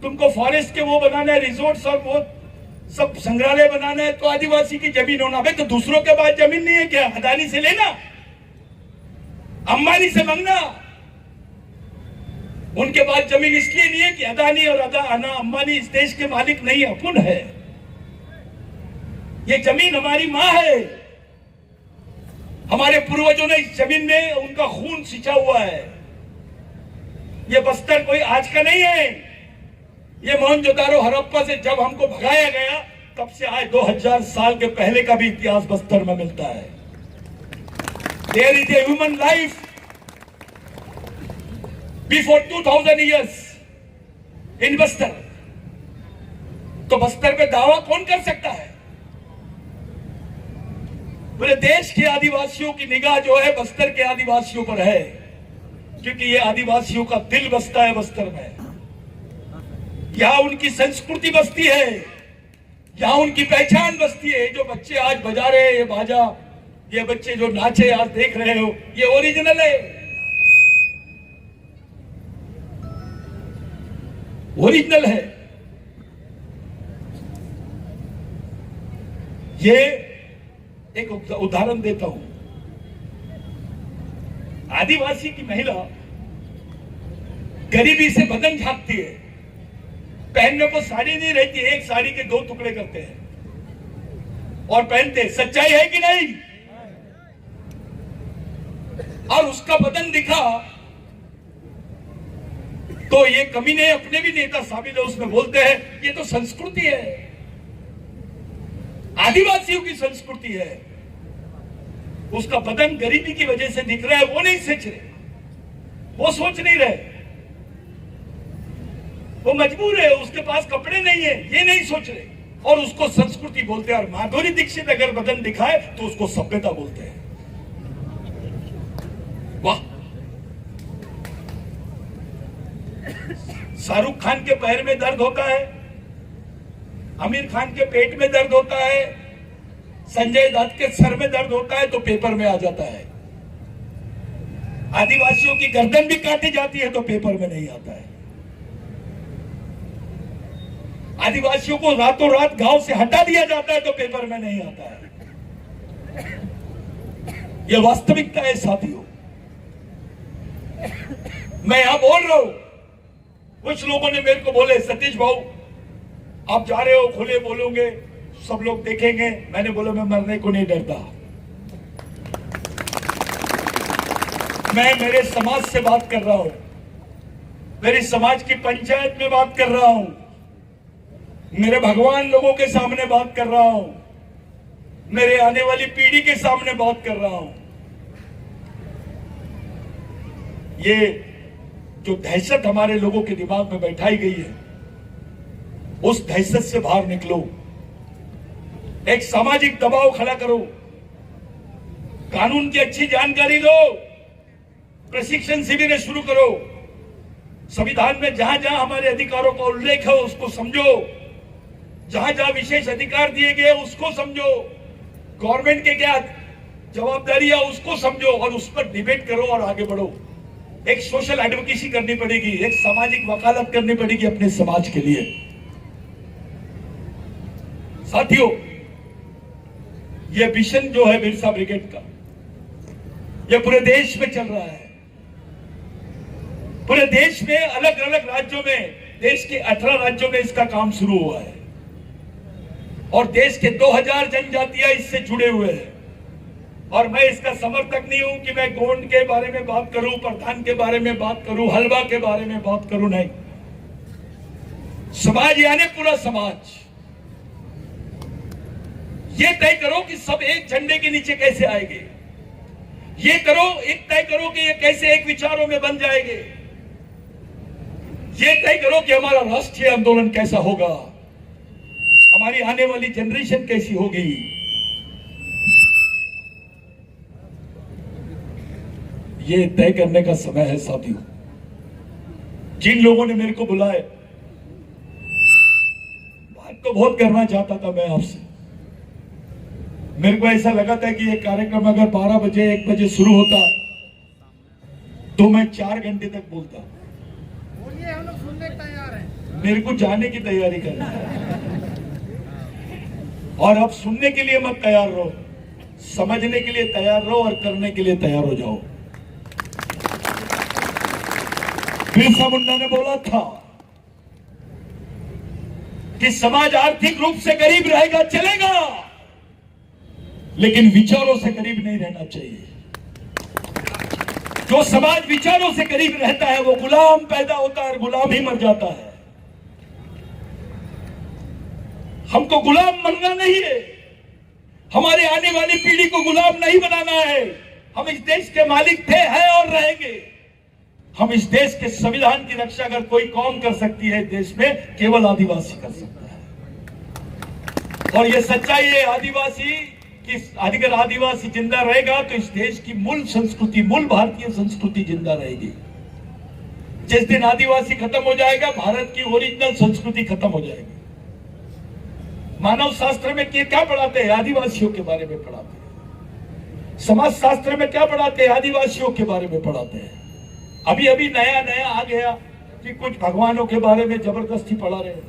तुमको फॉरेस्ट के वो बनाना है, रिजोर्ट्स और वो सब संग्रहालय बनाना है तो आदिवासी की जमीन होना। भाई तो दूसरों के पास जमीन नहीं है क्या? अदानी से लेना, अंबानी से मांगना। उनके पास जमीन इसलिए नहीं है कि अदानी और अंबानी इस देश के मालिक नहीं, अपन है। ये जमीन हमारी मां है। हमारे पूर्वजों ने इस जमीन में उनका खून सिंचा हुआ है। ये बस्तर कोई आज का नहीं है। ये मोहनजोदारो हड़प्पा से जब हमको भगाया गया तब से आज 2000 साल के पहले का भी इतिहास बस्तर में मिलता है। There is a human life before 2000 years in Bastar. तो बस्तर पे दावा कौन कर सकता है? पूरे देश के आदिवासियों की निगाह जो है बस्तर के आदिवासियों पर है, क्योंकि ये आदिवासियों का दिल बसता है बस्तर में। यहाँ उनकी संस्कृति बसती है, यहाँ उनकी पहचान बसती है। जो बच्चे आज बजा रहे हैं ये बाजा, ये बच्चे जो नाचे आज देख रहे हो, ये ओरिजिनल है, ओरिजिनल है। ये एक उदाहरण देता हूं। आदिवासी की महिला गरीबी से बदन झांकती है, पहनने को साड़ी नहीं रहती, एक साड़ी के 2 टुकड़े करते हैं और पहनते। सच्चाई है कि नहीं? और उसका बदन दिखा तो ये कमीने अपने भी नेता शामिल है उसमें, बोलते हैं ये तो संस्कृति है, आदिवासियों की संस्कृति है। उसका बदन गरीबी की वजह से दिख रहा है, वो नहीं सोच रहे, वो सोच नहीं रहे, वो मजबूर है, उसके पास कपड़े नहीं है, ये नहीं सोच रहे, और उसको संस्कृति बोलते हैं। और माधुरी दीक्षित अगर बदन दिखाए तो उसको सभ्यता बोलते हैं। वाह! शाहरुख खान के पैर में दर्द होता है, आमिर खान के पेट में दर्द होता है, संजय दत्त के सर में दर्द होता है तो पेपर में आ जाता है। आदिवासियों की गर्दन भी काटी जाती है तो पेपर में नहीं आता है। आदिवासियों को रातों रात गांव से हटा दिया जाता है तो पेपर में नहीं आता है। यह वास्तविकता है साथियों। मैं यहां बोल रहा हूं, कुछ लोगों ने मेरे को बोले सतीश भाऊ आप जा रहे हो, खुले बोलोगे, सब लोग देखेंगे। मैंने बोला मैं मरने को नहीं डरता। मैं मेरे समाज से बात कर रहा हूं, मेरी समाज की पंचायत में बात कर रहा हूं, मेरे भगवान लोगों के सामने बात कर रहा हूं, मेरे आने वाली पीढ़ी के सामने बात कर रहा हूं। ये जो दहशत हमारे लोगों के दिमाग में बैठाई गई है, उस दहशत से बाहर निकलो। एक सामाजिक दबाव खड़ा करो, कानून की अच्छी जानकारी दो, प्रशिक्षण शिविर शुरू करो, संविधान में जहां जहां हमारे अधिकारों का उल्लेख है उसको समझो, जहां जहां विशेष अधिकार दिए गए उसको समझो, गवर्नमेंट के क्या जवाबदारी है उसको समझो और उस पर डिबेट करो और आगे बढ़ो। एक सोशल एडवोकेसी करनी पड़ेगी, एक सामाजिक वकालत करनी पड़ेगी अपने समाज के लिए। साथियों, यह मिशन जो है बिरसा ब्रिगेड का, यह पूरे देश में चल रहा है। पूरे देश में अलग अलग राज्यों में, देश के 18 राज्यों में इसका काम शुरू हुआ है और देश के 2000 जनजातियां इससे जुड़े हुए हैं। और मैं इसका समर्थक नहीं हूं कि मैं गोंड के बारे में बात करूं, प्रधान के बारे में बात करूं, हलवा के बारे में बात करूं, नहीं। समाज यानी पूरा समाज। ये तय करो कि सब एक झंडे के नीचे कैसे आएंगे, ये करो, एक तय करो कि ये कैसे एक विचारों में बन जाएंगे, ये तय करो कि हमारा राष्ट्रीय आंदोलन कैसा होगा, हमारी आने वाली जनरेशन कैसी होगी। ये तय करने का समय है साथियों। जिन लोगों ने मेरे को बुलाए, बात तो बहुत करना चाहता था मैं आपसे। मेरे को ऐसा लगा था कि ये कार्यक्रम अगर 12 बजे 1 बजे शुरू होता तो मैं 4 घंटे तक बोलता। बोलिए, हम लोग सुनने तैयार हैं। मेरे को जाने की तैयारी करनी है और अब सुनने के लिए मत तैयार रहो, समझने के लिए तैयार रहो और करने के लिए तैयार हो जाओ। बिरसा मुंडा ने बोला था कि समाज आर्थिक रूप से गरीब रहेगा चलेगा, लेकिन विचारों से गरीब नहीं रहना चाहिए। जो समाज विचारों से गरीब रहता है वो गुलाम पैदा होता है और गुलाम ही मर जाता है। हमको गुलाम बनना नहीं है, हमारे आने वाली पीढ़ी को गुलाम नहीं बनाना है। हम इस देश के मालिक थे, हैं और रहेंगे। हम इस देश के संविधान की रक्षा अगर कोई कौम कर सकती है देश में, केवल आदिवासी कर सकता है। और ये सच्चाई है आदिवासी कि अगर आदिवासी जिंदा रहेगा तो इस देश की मूल संस्कृति, मूल भारतीय संस्कृति जिंदा रहेगी। जिस दिन आदिवासी खत्म हो जाएगा, भारत की ओरिजिनल संस्कृति खत्म हो जाएगी। मानव शास्त्र में क्या पढ़ाते हैं? आदिवासियों के बारे में पढ़ाते हैं। समाज शास्त्र में क्या पढ़ाते हैं? आदिवासियों के बारे में पढ़ाते हैं। अभी अभी नया नया आ गया कि कुछ भगवानों के बारे में जबरदस्ती पढ़ा रहे हैं।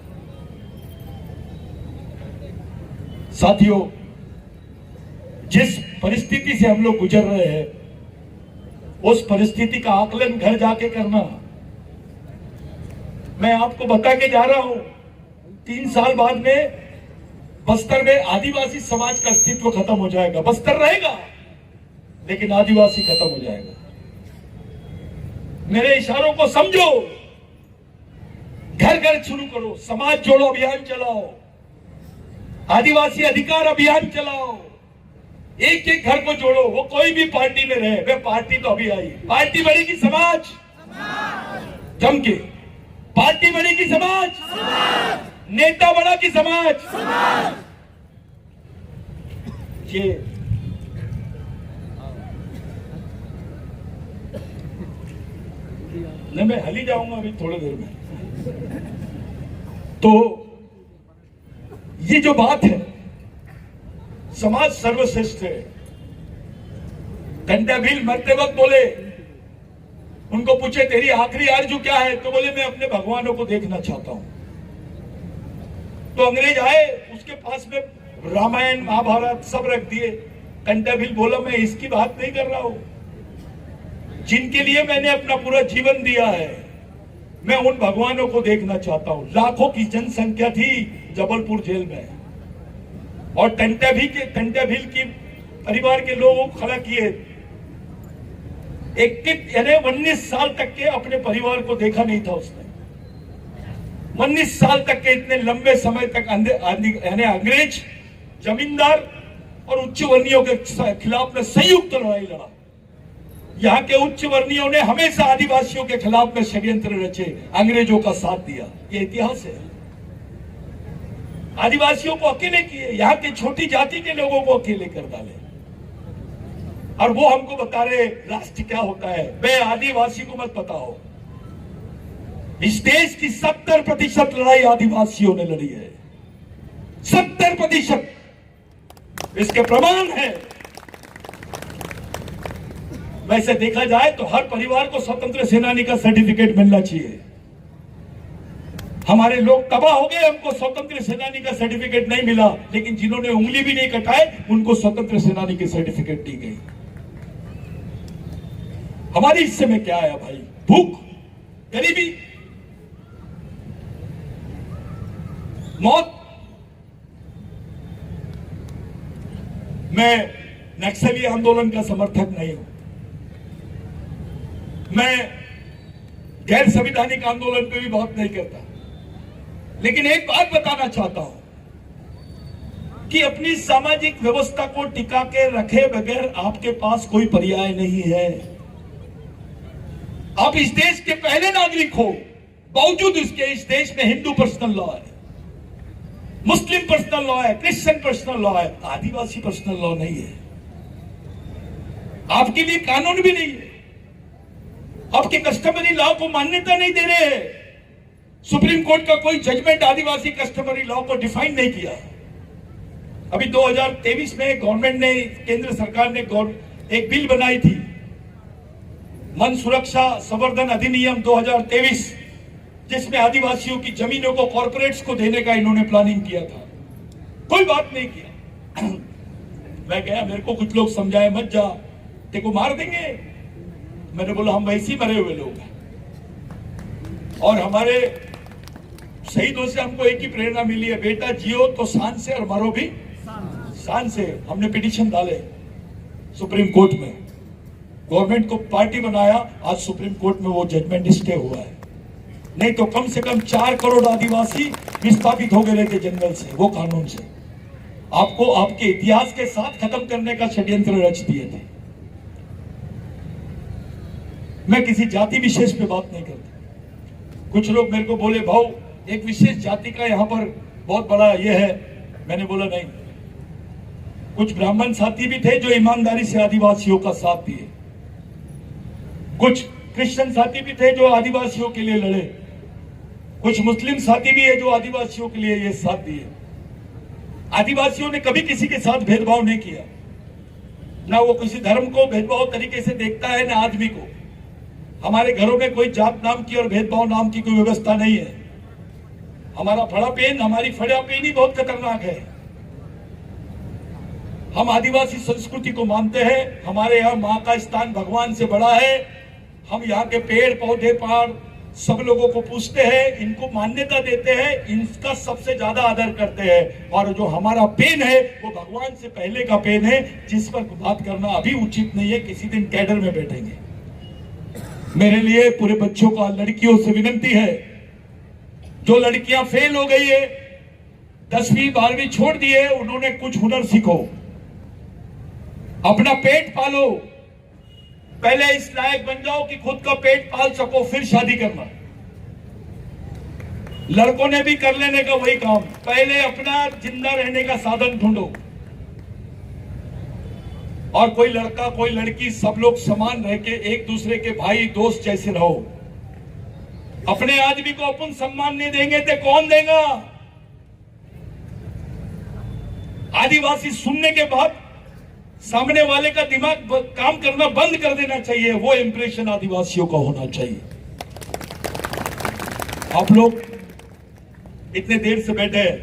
साथियों, जिस परिस्थिति से हम लोग गुजर रहे हैं, उस परिस्थिति का आकलन घर जाके करना। मैं आपको बता के जा रहा हूं, 3 साल बाद में बस्तर में आदिवासी समाज का अस्तित्व खत्म हो जाएगा। बस्तर रहेगा लेकिन आदिवासी खत्म हो जाएगा। मेरे इशारों को समझो, घर घर शुरू करो, समाज जोड़ो अभियान चलाओ, आदिवासी अधिकार अभियान चलाओ, एक एक घर को जोड़ो। वो कोई भी पार्टी में रहे, वे पार्टी तो अभी आई, पार्टी बनेगी समाज, जम के पार्टी बनेगी समाज, नेता बड़ा की समाज। ये नहीं, मैं हली जाऊंगा अभी थोड़ी देर में। तो ये जो बात है, समाज सर्वश्रेष्ठ है। घंटा भील मरते वक्त बोले, उनको पूछे तेरी आखिरी आरजू क्या है, तो बोले मैं अपने भगवानों को देखना चाहता हूं। तो अंग्रेज आए, उसके पास में रामायण महाभारत सब रख दिए। कंटाभिल बोला मैं इसकी बात नहीं कर रहा हूं, जिनके लिए मैंने अपना पूरा जीवन दिया है, मैं उन भगवानों को देखना चाहता हूं। लाखों की जनसंख्या थी जबलपुर जेल में, और कंटाभिल की परिवार के लोगों को खड़ा किए। 19 साल तक के अपने परिवार को देखा नहीं था उसने। 19 साल तक के इतने लंबे समय तक यानी अंग्रेज, जमींदार और उच्च वर्णियों के खिलाफ में संयुक्त लड़ाई लड़ा। यहाँ के उच्च वर्णियों ने हमेशा आदिवासियों के खिलाफ में षड्यंत्र रचे, अंग्रेजों का साथ दिया। ये इतिहास है। आदिवासियों को अकेले किए, यहाँ के छोटी जाति के लोगों को अकेले कर डाले, और वो हमको बता रहे राष्ट्र क्या होता है। बे आदिवासी को मत बताओ। इस देश की 70% लड़ाई आदिवासियों ने लड़ी है, 70%। इसके प्रमाण है। वैसे देखा जाए तो हर परिवार को स्वतंत्र सेनानी का सर्टिफिकेट मिलना चाहिए। हमारे लोग तबाह हो गए, हमको स्वतंत्र सेनानी का सर्टिफिकेट नहीं मिला, लेकिन जिन्होंने उंगली भी नहीं कटाए उनको स्वतंत्र सेनानी की सर्टिफिकेट दी गई। हमारे हिस्से में क्या आया भाई? भूख, गरीबी, मौत। मैं नक्सली आंदोलन का समर्थक नहीं हूं, मैं गैर संवैधानिक आंदोलन पे भी बात नहीं करता, लेकिन एक बात बताना चाहता हूं कि अपनी सामाजिक व्यवस्था को टिका के रखे बगैर आपके पास कोई पर्याय नहीं है। आप इस देश के पहले नागरिक हो, बावजूद इसके इस देश में हिंदू पर्सनल लॉ है, मुस्लिम पर्सनल लॉ है, क्रिश्चियन पर्सनल लॉ है, आदिवासी पर्सनल लॉ नहीं है। आपके लिए कानून भी नहीं है, आपके कस्टमरी लॉ को मान्यता नहीं दे रहे हैं। सुप्रीम कोर्ट का कोई जजमेंट आदिवासी कस्टमरी लॉ को डिफाइन नहीं किया। अभी 2023 में गवर्नमेंट ने, केंद्र सरकार ने एक बिल बनाई थी, वन सुरक्षा संवर्धन अधिनियम 2023, जिसमें आदिवासियों की जमीनों को कॉर्पोरेट्स को देने का इन्होंने प्लानिंग किया था। कोई बात नहीं किया। मैं गया, मेरे को कुछ लोग समझाए मत जा, तेको मार देंगे। मैंने बोला हम वैसे ही मरे हुए लोग हैं, और हमारे शहीदों से हमको एक ही प्रेरणा मिली है, बेटा जियो तो शान से और मरो भी शान से। हमने पिटीशन डाले सुप्रीम कोर्ट में, गवर्नमेंट को पार्टी बनाया, आज सुप्रीम कोर्ट में वो जजमेंट स्टे हुआ है। नहीं तो कम से कम 4 करोड़ आदिवासी विस्थापित हो गए थे जंगल से, वो कानून से। आपको आपके इतिहास के साथ खत्म करने का षड्यंत्र रच दिए थे। मैं किसी जाति विशेष पे बात नहीं करता। कुछ लोग मेरे को बोले भाऊ एक विशेष जाति का यहाँ पर बहुत बड़ा ये है, मैंने बोला नहीं। कुछ ब्राह्मण साथी भी थे जो ईमानदारी से आदिवासियों का साथ दिए, कुछ क्रिश्चियन साथी भी थे जो आदिवासियों के लिए लड़े, कुछ मुस्लिम साथी भी है जो आदिवासियों के लिए ये साथ दिए। आदिवासियों ने कभी किसी के साथ भेदभाव नहीं किया, ना वो किसी धर्म को भेदभाव तरीके से देखता है, ना आदमी को। हमारे घरों में कोई जात नाम की और भेदभाव नाम की कोई व्यवस्था नहीं है। हमारा फड़ा पेन, हमारी फड़ा पेन ही बहुत खतरनाक है। हम आदिवासी संस्कृति को मानते हैं, हमारे यहाँ माँ का स्थान भगवान से बड़ा है। हम यहाँ के पेड़ पौधे पहाड़ सब लोगों को पूछते हैं, इनको मान्यता देते हैं, इनका सबसे ज्यादा आदर करते हैं। और जो हमारा पेन है वो भगवान से पहले का पेन है, जिस पर बात करना अभी उचित नहीं है। किसी दिन कैडर में बैठेंगे। मेरे लिए पूरे बच्चों का, लड़कियों से विनती है, जो लड़कियां फेल हो गई है, 10वीं 12वीं छोड़ दिए, उन्होंने कुछ हुनर सीखो, अपना पेट पालो। पहले इस लायक बन जाओ कि खुद का पेट पाल सको, फिर शादी करना। लड़कों ने भी कर लेने का वही काम, पहले अपना जिंदा रहने का साधन ढूंढो। और कोई लड़का कोई लड़की सब लोग समान रह के एक दूसरे के भाई दोस्त जैसे रहो। अपने आदमी को अपन सम्मान नहीं देंगे तो कौन देगा? आदिवासी सुनने के बाद सामने वाले का दिमाग काम करना बंद कर देना चाहिए। वो इंप्रेशन आदिवासियों का होना चाहिए। आप लोग इतने देर से बैठे हैं,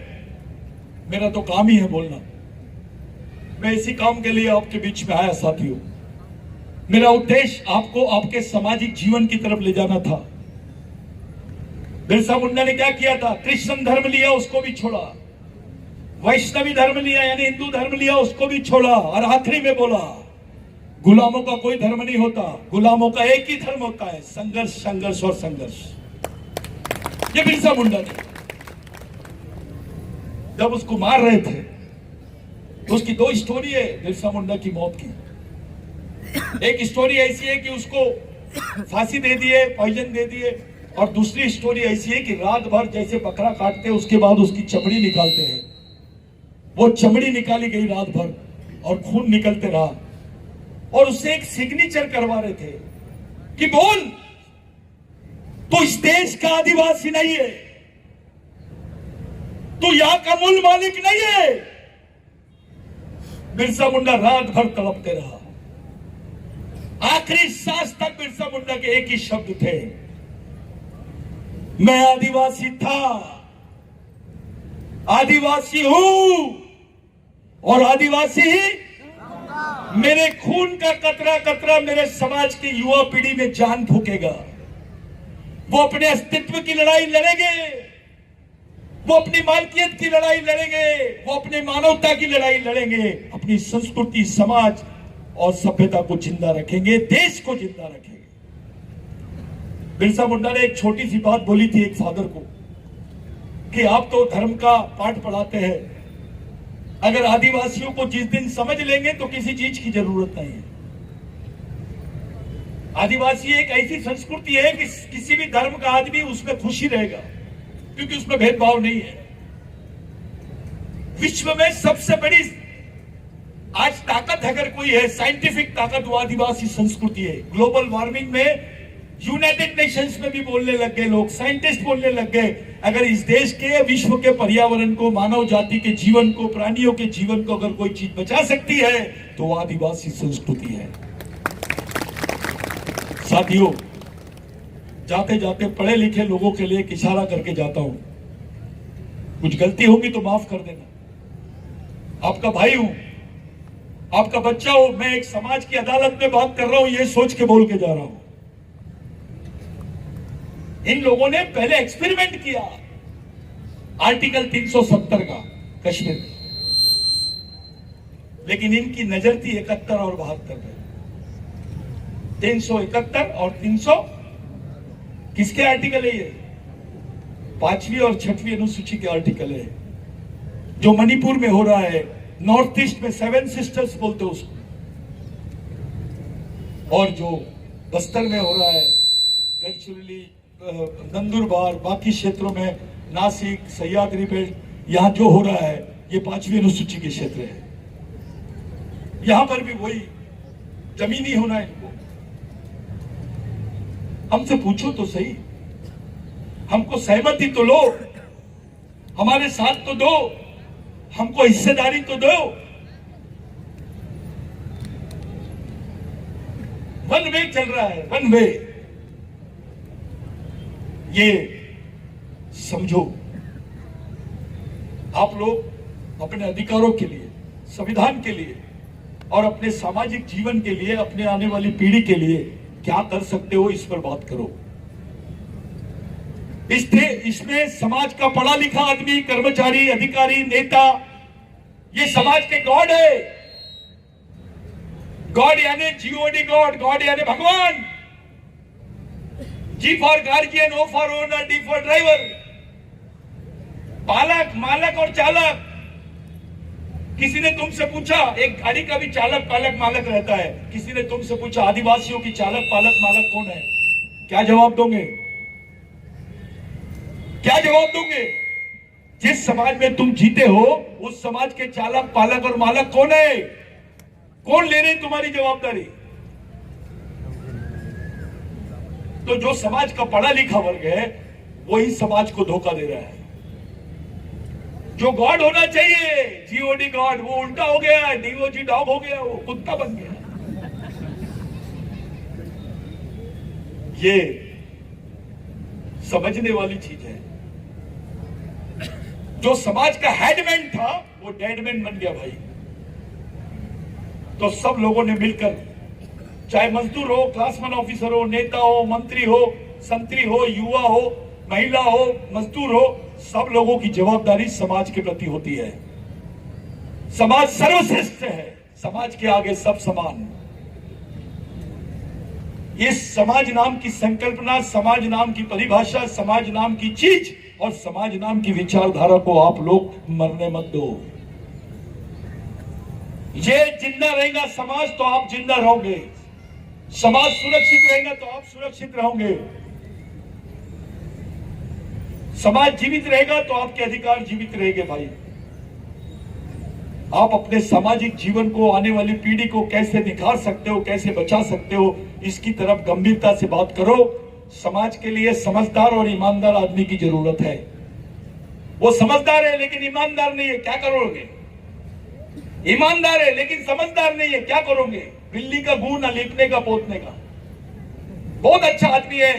मेरा तो काम ही है बोलना। मैं इसी काम के लिए आपके बीच में आया साथियों। मेरा उद्देश्य आपको आपके सामाजिक जीवन की तरफ ले जाना था। बिरसा मुंडा ने क्या किया था? कृष्ण धर्म लिया, उसको भी छोड़ा। वैष्णवी धर्म लिया यानी हिंदू धर्म लिया, उसको भी छोड़ा। और आखिरी में बोला, गुलामों का कोई धर्म नहीं होता, गुलामों का एक ही धर्म होता है, संघर्ष, संघर्ष और संघर्ष। ये बिरसा मुंडा ने जब उसको मार रहे थे तो उसकी दो स्टोरी है बिरसा मुंडा की मौत की। एक स्टोरी ऐसी है कि उसको फांसी दे दिए, पॉइजन दे दिए, और दूसरी स्टोरी ऐसी है कि रात भर जैसे बकरा काटते हैं उसके बाद उसकी चमड़ी निकालते हैं, वो चमड़ी निकाली गई रात भर और खून निकलते रहा, और उससे एक सिग्नेचर करवा रहे थे कि बोल तू इस देश का आदिवासी नहीं है, तू यहां का मूल मालिक नहीं है। बिरसा मुंडा रात भर तड़पते रहा। आखिरी सांस तक बिरसा मुंडा के एक ही शब्द थे, मैं आदिवासी था, आदिवासी हूं और आदिवासी ही मेरे खून का कतरा कतरा मेरे समाज की युवा पीढ़ी में जान फूकेगा। वो अपने अस्तित्व की लड़ाई लड़ेंगे, वो अपनी मालकियत की लड़ाई लड़ेंगे, वो अपनी मानवता की लड़ाई लड़ेंगे, अपनी संस्कृति, समाज और सभ्यता को जिंदा रखेंगे, देश को जिंदा रखेंगे। बिरसा मुंडा ने एक छोटी सी बात बोली थी एक फादर को कि आप तो धर्म का पाठ पढ़ाते हैं, अगर आदिवासियों को जिस दिन समझ लेंगे तो किसी चीज की जरूरत नहीं है। आदिवासी एक ऐसी संस्कृति है कि किसी भी धर्म का आदमी उसमें खुशी रहेगा, क्योंकि उसमें भेदभाव नहीं है। विश्व में सबसे बड़ी आज ताकत अगर कोई है, साइंटिफिक ताकत, वो आदिवासी संस्कृति है। ग्लोबल वार्मिंग में यूनाइटेड नेशंस में भी बोलने लग गए लोग, साइंटिस्ट बोलने लग गए, अगर इस देश के, विश्व के पर्यावरण को, मानव जाति के जीवन को, प्राणियों के जीवन को अगर कोई चीज बचा सकती है तो वो आदिवासी संस्कृति है। साथियों, जाते जाते पढ़े लिखे लोगों के लिए एक इशारा करके जाता हूं, कुछ गलती होगी तो माफ कर देना। आपका भाई हूं, आपका बच्चा हूं, मैं एक समाज की अदालत में बात कर रहा हूं, ये सोच के बोल के जा रहा हूं। इन लोगों ने पहले एक्सपेरिमेंट किया आर्टिकल 370 का कश्मीर में, लेकिन इनकी नजर थी 71 और 72 में। 371 और 300 किसके आर्टिकल है? ये 5वीं और 6वीं अनुसूची के आर्टिकल है। जो मणिपुर में हो रहा है, नॉर्थ ईस्ट में 7 सिस्टर्स बोलते उसको, और जो बस्तर में हो रहा है, गढ़चिरौली, नंदुरबार, बाकी क्षेत्रों में नासिक, सह्याद्री बेल्ट, यहां जो हो रहा है ये 5वीं अनुसूची के क्षेत्र है। यहां पर भी वही जमीनी होना है इनको। हमसे पूछो तो सही, हमको सहमति तो लो, हमारे साथ तो दो, हमको हिस्सेदारी तो दो। वन वे चल रहा है, वन वे। ये समझो, आप लोग अपने अधिकारों के लिए, संविधान के लिए और अपने सामाजिक जीवन के लिए, अपने आने वाली पीढ़ी के लिए क्या कर सकते हो, इस पर बात करो। इसमें समाज का पढ़ा लिखा आदमी, कर्मचारी, अधिकारी, नेता, ये समाज के गॉड है। गॉड यानी जीओडी गॉड, गॉड यानी भगवान। G for guardian, O for owner, D for driver. पालक, मालक और चालक। किसी ने तुमसे पूछा, एक गाड़ी का भी चालक, पालक, मालक रहता है, किसी ने तुमसे पूछा आदिवासियों की चालक, पालक, मालक कौन है? क्या जवाब दोगे? क्या जवाब दोगे? जिस समाज में तुम जीते हो उस समाज के चालक, पालक और मालक कौन है? कौन ले रहे तुम्हारी जवाबदारी? तो जो समाज का पढ़ा लिखा वर्ग है वही समाज को धोखा दे रहा है। जो गॉड होना चाहिए, जीओडी गॉड, वो उल्टा हो गया, डीओजी डॉग हो गया, वो कुत्ता बन गया। ये समझने वाली चीज है। जो समाज का हेडमैन था वो डेडमैन बन गया भाई। तो सब लोगों ने मिलकर, चाहे मजदूर हो, क्लास वन ऑफिसर हो, नेता हो, मंत्री हो, संतरी हो, युवा हो, महिला हो, मजदूर हो, सब लोगों की जवाबदारी समाज के प्रति होती है। समाज सर्वश्रेष्ठ है, समाज के आगे सब समान। इस समाज नाम की संकल्पना, समाज नाम की परिभाषा, समाज नाम की चीज और समाज नाम की विचारधारा को आप लोग मरने मत दो। ये जिंदा रहेगा समाज तो आप जिंदा रहोगे, समाज सुरक्षित रहेगा तो आप सुरक्षित रहोगे, समाज जीवित रहेगा तो आपके अधिकार जीवित रहेंगे भाई। आप अपने सामाजिक जीवन को, आने वाली पीढ़ी को कैसे निखार सकते हो, कैसे बचा सकते हो, इसकी तरफ गंभीरता से बात करो। समाज के लिए समझदार और ईमानदार आदमी की जरूरत है। वो समझदार है लेकिन ईमानदार नहीं है, क्या करोगे? ईमानदार है लेकिन समझदार नहीं है, क्या करोगे? बिल्ली का गू न लीपने का पोतने का। बहुत अच्छा आदमी है,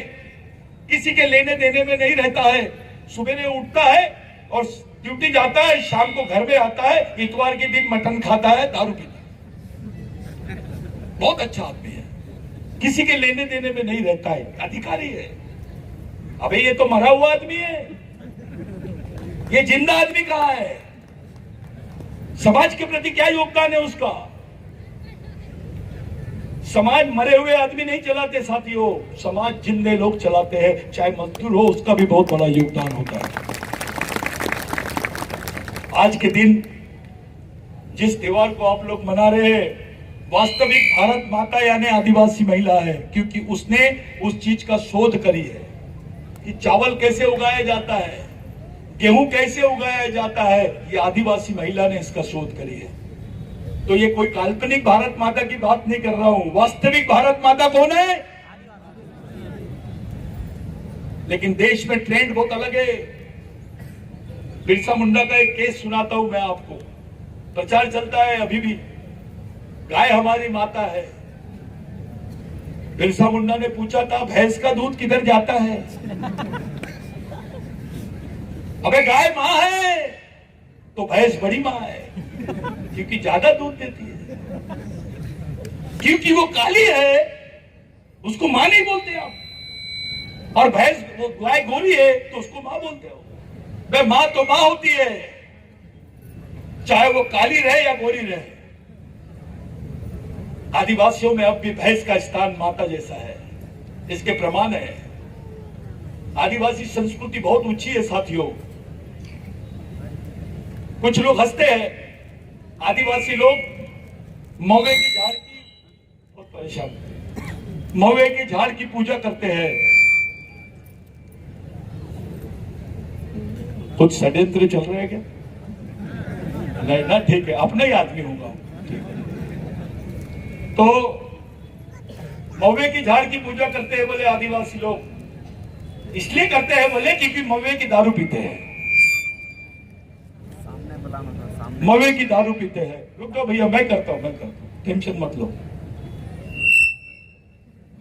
किसी के लेने देने में नहीं रहता है, सुबह उठता है और ड्यूटी जाता है, शाम को घर में आता है, इतवार के दिन मटन खाता है, दारू पीता है। बहुत अच्छा आदमी है, किसी के लेने देने में नहीं रहता है, अधिकारी है। अबे ये तो मरा हुआ आदमी है, ये जिंदा आदमी कहां है? समाज के प्रति क्या योगदान है उसका? समाज मरे हुए आदमी नहीं चलाते साथियों, समाज जिंदे लोग चलाते हैं। चाहे मजदूर हो, उसका भी बहुत बड़ा योगदान होता है। आज के दिन जिस त्योहार को आप लोग मना रहे हैं, वास्तविक भारत माता यानी आदिवासी महिला है, क्योंकि उसने उस चीज का शोध करी है कि चावल कैसे उगाया जाता है, गेहूं कैसे उगाया जाता है, ये आदिवासी महिला ने इसका शोध करी है। तो ये कोई काल्पनिक भारत माता की बात नहीं कर रहा हूं, वास्तविक भारत माता कौन है? लेकिन देश में ट्रेंड बहुत अलग है। बिरसा मुंडा का एक केस सुनाता हूं मैं आपको, प्रचार चलता है अभी भी, गाय हमारी माता है। बिरसा मुंडा ने पूछा था, भैंस का दूध किधर जाता है? अबे गाय मां है तो भैंस बड़ी मां है, क्योंकि ज्यादा दूध देती है। क्योंकि वो काली है उसको मां नहीं बोलते आप, और भैंस वो गाय गोरी है तो उसको मां बोलते हो। वे मां तो मां होती है, चाहे वो काली रहे या गोरी रहे। आदिवासियों में अब भी भैंस का स्थान माता जैसा है, इसके प्रमाण है। आदिवासी संस्कृति बहुत ऊंची है साथियों। कुछ लोग हंसते हैं, आदिवासी लोग मौवे की झाड़ की, बहुत परेशान, मौवे की झाड़ की पूजा करते हैं। कुछ षड्यंत्र चल रहे हैं क्या? नहीं ना, ठीक है, अपना ही आदमी होगा। तो मौवे की झाड़ की पूजा करते हैं बोले आदिवासी लोग, इसलिए करते हैं बोले क्योंकि मौवे की दारू पीते हैं, मौवे की दारू पीते हैं। रुको भैया, मैं करता हूं, टेंशन मत लो।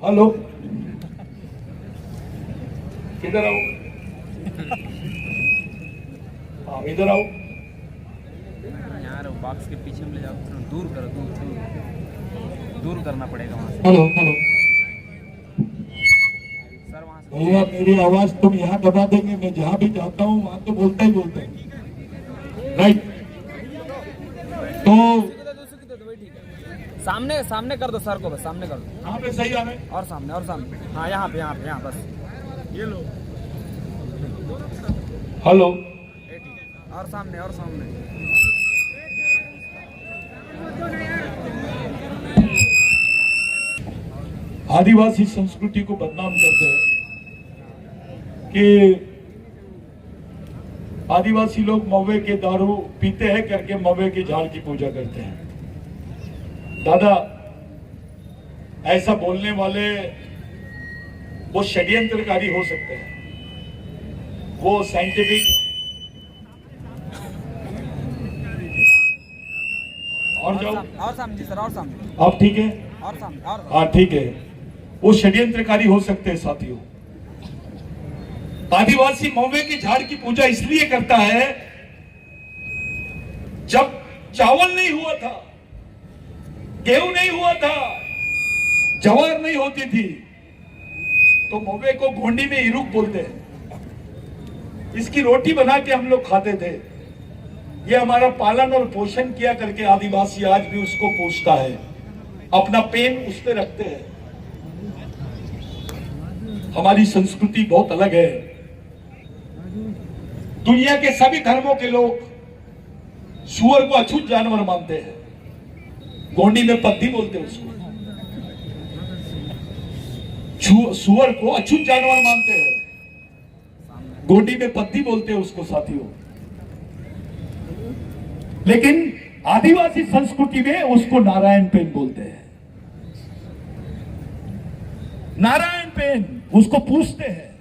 हेलो, किधर आओ? हाँ इधर आओ। यार बॉक्स के पीछे में ले जाओ, दूर करो, दूर करना पड़ेगा वहां से। हेलो हेलो सर, वहां से भैया, मेरी आवाज तुम यहाँ दबा देंगे, मैं जहाँ भी जाता हूँ वहां तो बोलता ही बोलता है, राइट? तो सामने कर दो सर को, बस सामने कर दो। यहाँ पे सही आ रहे हैं? और सामने, हाँ यहाँ पे बस ये लो। हेलो, और सामने आदिवासी संस्कृति को बदनाम करते हैं कि आदिवासी लोग मौवे के दारू पीते हैं करके मौवे की झाड़ की पूजा करते हैं। दादा, ऐसा बोलने वाले वो षड्यंत्रकारी हो सकते हैं, वो साइंटिफिक और जाओ, और सामने सर, और सामने, आप ठीक है? और सामने, और हाँ ठीक है, वो षड्यंत्रकारी हो सकते हैं साथियों। आदिवासी मौवे की झाड़ की पूजा इसलिए करता है जब चावल नहीं हुआ था, गेहूं नहीं हुआ था, जवार नहीं होती थी, तो मोवे को गोंडी में इरुक बोलते हैं। इसकी रोटी बना के हम लोग खाते थे। ये हमारा पालन और पोषण किया करके आदिवासी आज भी उसको पोषता है, अपना पेन उस पे रखते हैं। हमारी संस्कृति बहुत अलग है। दुनिया के सभी धर्मों के लोग सुअर को अछूत जानवर मानते हैं। गोंडी में पद्दी बोलते हैं उसको। सुअर को अछूत जानवर मानते हैं, गोंडी में पद्दी बोलते हैं उसको साथियों। लेकिन आदिवासी संस्कृति में उसको नारायण पेन बोलते हैं। नारायण पेन उसको पूछते हैं।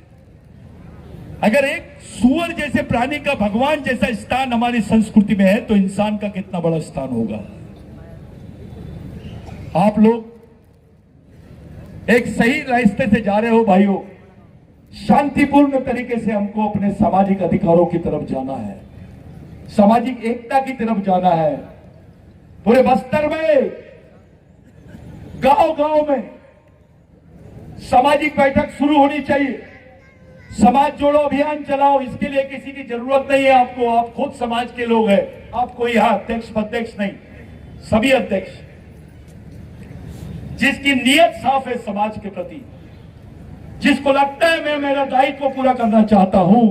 अगर एक सुअर जैसे प्राणी का भगवान जैसा स्थान हमारी संस्कृति में है, तो इंसान का कितना बड़ा स्थान होगा। आप लोग एक सही रास्ते से जा रहे हो भाइयों। शांतिपूर्ण तरीके से हमको अपने सामाजिक अधिकारों की तरफ जाना है, सामाजिक एकता की तरफ जाना है। पूरे बस्तर में गांव गांव में सामाजिक बैठक शुरू होनी चाहिए। समाज जोड़ो अभियान चलाओ। इसके लिए किसी की जरूरत नहीं है आपको, आप खुद समाज के लोग हैं। आपको यहां अध्यक्ष अध्यक्ष नहीं, सभी अध्यक्ष जिसकी नीयत साफ है समाज के प्रति, जिसको लगता है मैं मेरा दायित्व पूरा करना चाहता हूं,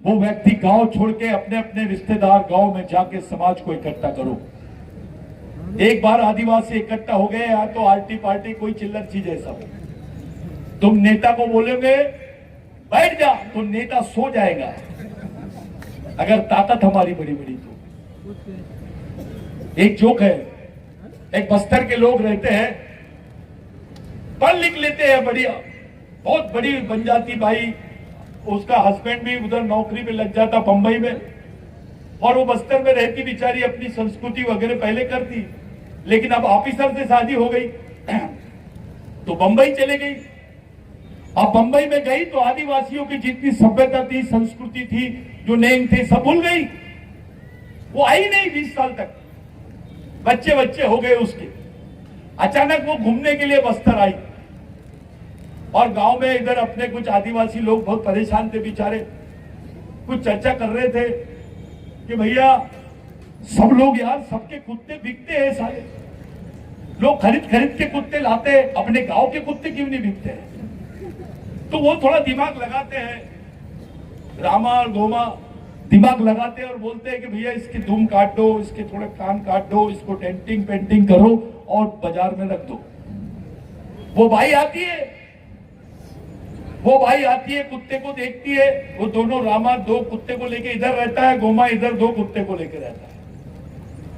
वो व्यक्ति गांव छोड़ के अपने अपने रिश्तेदार गांव में जाके समाज को इकट्ठा करो। एक बार आदिवासी इकट्ठा हो गए या तो आरटी पार्टी कोई चिल्लर चीज ऐसा हो, तुम नेता को बोलोगे बैठ जा तो नेता सो जाएगा, अगर ताकत हमारी बड़ी बड़ी तो। एक जोक है, एक बस्तर के लोग रहते हैं, पढ़ लिख लेते हैं बढ़िया, बहुत बड़ी बन जाती भाई, उसका हस्बैंड भी उधर नौकरी पे लग जाता बंबई में, और वो बस्तर में रहती बेचारी, अपनी संस्कृति वगैरह पहले करती, लेकिन अब ऑफिसर से शादी हो गई तो बंबई चले गई। अब बंबई में गई तो आदिवासियों की जितनी सभ्यता थी, संस्कृति थी, जो नेम थे, सब भूल गई। वो आई नहीं 20 साल तक, बच्चे बच्चे हो गए उसके। अचानक वो घूमने के लिए बस्तर आई और गांव में इधर अपने कुछ आदिवासी लोग बहुत परेशान थे बेचारे, कुछ चर्चा कर रहे थे कि भैया सब लोग यार, सबके कुत्ते बिकते हैं सारे, लोग खरीद खरीद के कुत्ते लाते हैं, अपने गांव के कुत्ते क्यों नहीं बिकते हैं? तो वो थोड़ा दिमाग लगाते हैं, रामा और गोमा दिमाग लगाते हैं और बोलते हैं कि भैया इसकी दुम काट दो, इसके थोड़े कान काट दो, इसको डेंटिंग पेंटिंग करो और बाजार में रख दो। वो भाई आती है, कुत्ते को देखती है, वो दोनों, रामा 2 कुत्ते को लेके इधर रहता है, गोमा इधर 2 कुत्ते को लेके रहता है।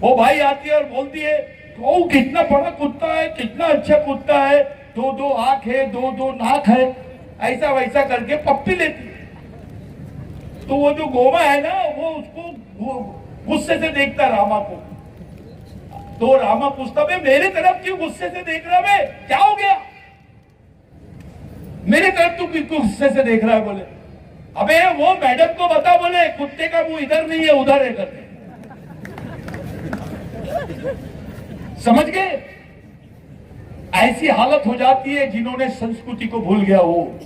वो भाई आती है और बोलती है, ओ कितना बड़ा कुत्ता है, कितना अच्छा कुत्ता है, 2 आंख है, 2 नाक है, ऐसा वैसा करके पप्पी लेती है। तो वो जो गोमा है ना, वो उसको गुस्से से देखता रामा को। तो रामा पूछता, बे मेरे तरफ क्यों गुस्से से देख रहा है, क्या हो गया, मेरे तरफ तू क्यों गुस्से से देख रहा है? बोले, अबे वो मैडम को बता, बोले कुत्ते का मुंह इधर नहीं है उधर है करते। समझ गए? ऐसी हालत हो जाती है जिन्होंने संस्कृति को भूल गया हो।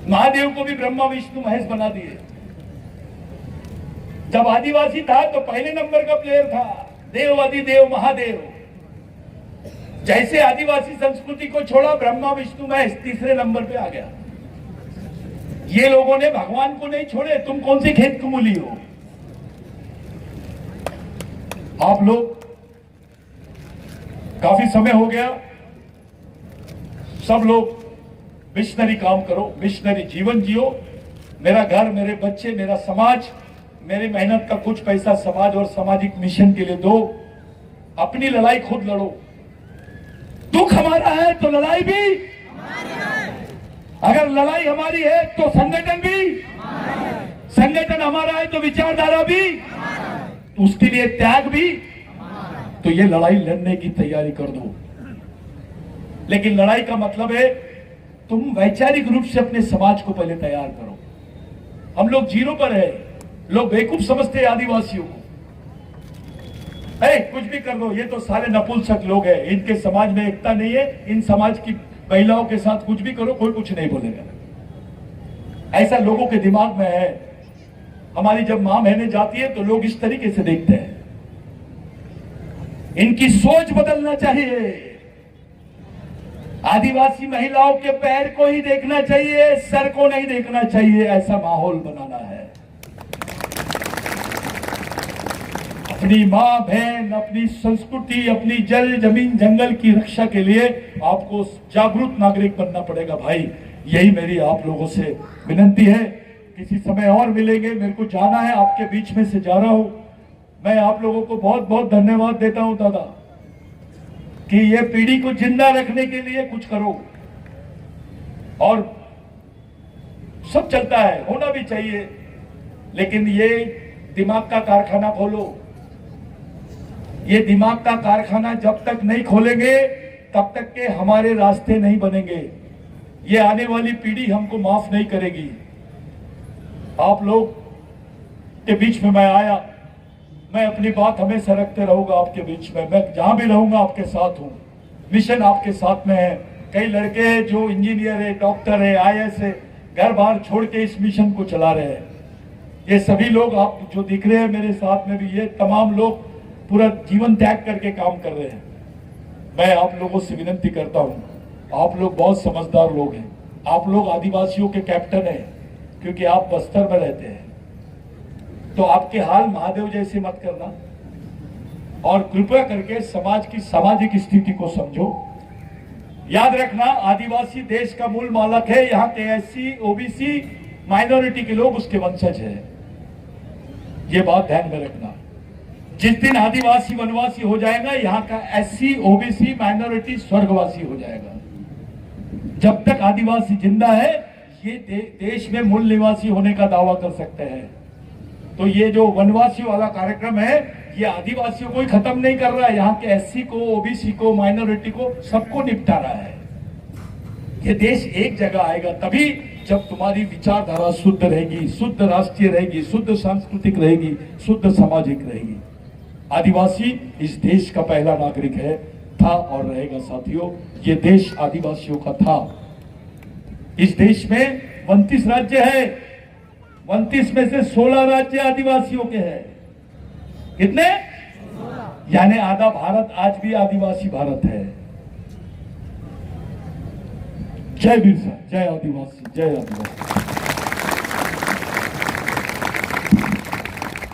महादेव को भी ब्रह्मा विष्णु महेश बना दिए। जब आदिवासी था तो पहले नंबर का प्लेयर था, देव अधिदेव महादेव। जैसे आदिवासी संस्कृति को छोड़ा, ब्रह्मा विष्णु महेश तीसरे नंबर पे आ गया। ये लोगों ने भगवान को नहीं छोड़े, तुम कौन सी खेत कमूली हो? आप लोग, काफी समय हो गया, सब लोग मिशनरी काम करो, मिशनरी जीवन जियो। मेरा घर, मेरे बच्चे, मेरा समाज, मेरी मेहनत का कुछ पैसा समाज और सामाजिक मिशन के लिए दो। अपनी लड़ाई खुद लड़ो। दुख हमारा है तो लड़ाई भी, अगर लड़ाई हमारी है तो संगठन भी, संगठन हमारा है तो विचारधारा भी, उसके लिए त्याग भी। तो ये लड़ाई लड़ने की तैयारी कर दो। लेकिन लड़ाई का मतलब है तुम वैचारिक रूप से अपने समाज को पहले तैयार करो। हम लोग जीरो पर है, लोग बेवकूफ समझते हैं आदिवासियों को। कुछ भी कर लो, ये तो सारे नपुंसक लोग हैं, इनके समाज में एकता नहीं है, इन समाज की महिलाओं के साथ कुछ भी करो कोई कुछ नहीं बोलेगा, ऐसा लोगों के दिमाग में है। हमारी जब मां बहनें जाती है तो लोग इस तरीके से देखते हैं। इनकी सोच बदलना चाहिए। आदिवासी महिलाओं के पैर को ही देखना चाहिए, सर को नहीं देखना चाहिए, ऐसा माहौल बनाना है। अपनी मां बहन, अपनी संस्कृति, अपनी जल जमीन जंगल की रक्षा के लिए आपको जागरूक नागरिक बनना पड़ेगा भाई। यही मेरी आप लोगों से विनती है। किसी समय और मिलेंगे, मेरे को जाना है, आपके बीच में से जा रहा हूं। मैं आप लोगों को बहुत बहुत धन्यवाद देता हूं दादा कि ये पीढ़ी को जिंदा रखने के लिए कुछ करो। और सब चलता है, होना भी चाहिए, लेकिन ये दिमाग का कारखाना खोलो। ये दिमाग का कारखाना जब तक नहीं खोलेंगे तब तक के हमारे रास्ते नहीं बनेंगे। ये आने वाली पीढ़ी हमको माफ नहीं करेगी। आप लोग के बीच में मैं आया, मैं अपनी बात हमेशा रखते रहूंगा आपके बीच में। मैं जहां भी रहूंगा आपके साथ हूं। मिशन आपके साथ में है। कई लड़के हैं जो इंजीनियर है, डॉक्टर है, IAS है, घर बार छोड़ के इस मिशन को चला रहे हैं। ये सभी लोग आप जो दिख रहे हैं मेरे साथ में भी, ये तमाम लोग पूरा जीवन त्याग करके काम कर रहे हैं। मैं आप लोगों से विनती करता हूं, आप लोग बहुत समझदार लोग हैं, आप लोग आदिवासियों के कैप्टन हैं, क्योंकि आप बस्तर में रहते हैं, तो आपके हाल महादेव जैसे मत करना। और कृपया करके समाज की सामाजिक स्थिति को समझो। याद रखना, आदिवासी देश का मूल मालक है। यहाँ के SC OBC माइनॉरिटी के लोग उसके वंशज हैं। ये बात ध्यान में रखना। जिस दिन आदिवासी वनवासी हो जाएगा, यहाँ का SC OBC माइनॉरिटी स्वर्गवासी हो जाएगा। जब तक आदिवासी जिंदा है, ये देश में मूल निवासी होने का दावा कर सकते हैं। तो ये जो वनवासी वाला कार्यक्रम है, ये आदिवासियों को ही खत्म नहीं कर रहा है, यहाँ के SC को, OBC को, माइनॉरिटी को, सबको निपटा रहा है। ये देश एक जगह आएगा तभी जब तुम्हारी विचारधारा शुद्ध रहेगी, शुद्ध राष्ट्रीय रहेगी, शुद्ध सांस्कृतिक रहेगी, शुद्ध सामाजिक रहेगी। आदिवासी इस देश का पहला नागरिक है, था और रहेगा। साथियों, ये देश आदिवासियों का था। इस देश में 29 राज्य है, 29 में से 16 राज्य आदिवासियों के हैं। कितने? यानी आधा भारत आज भी आदिवासी भारत है। जय बिरसा, जय आदिवासी, जय आदिवासी।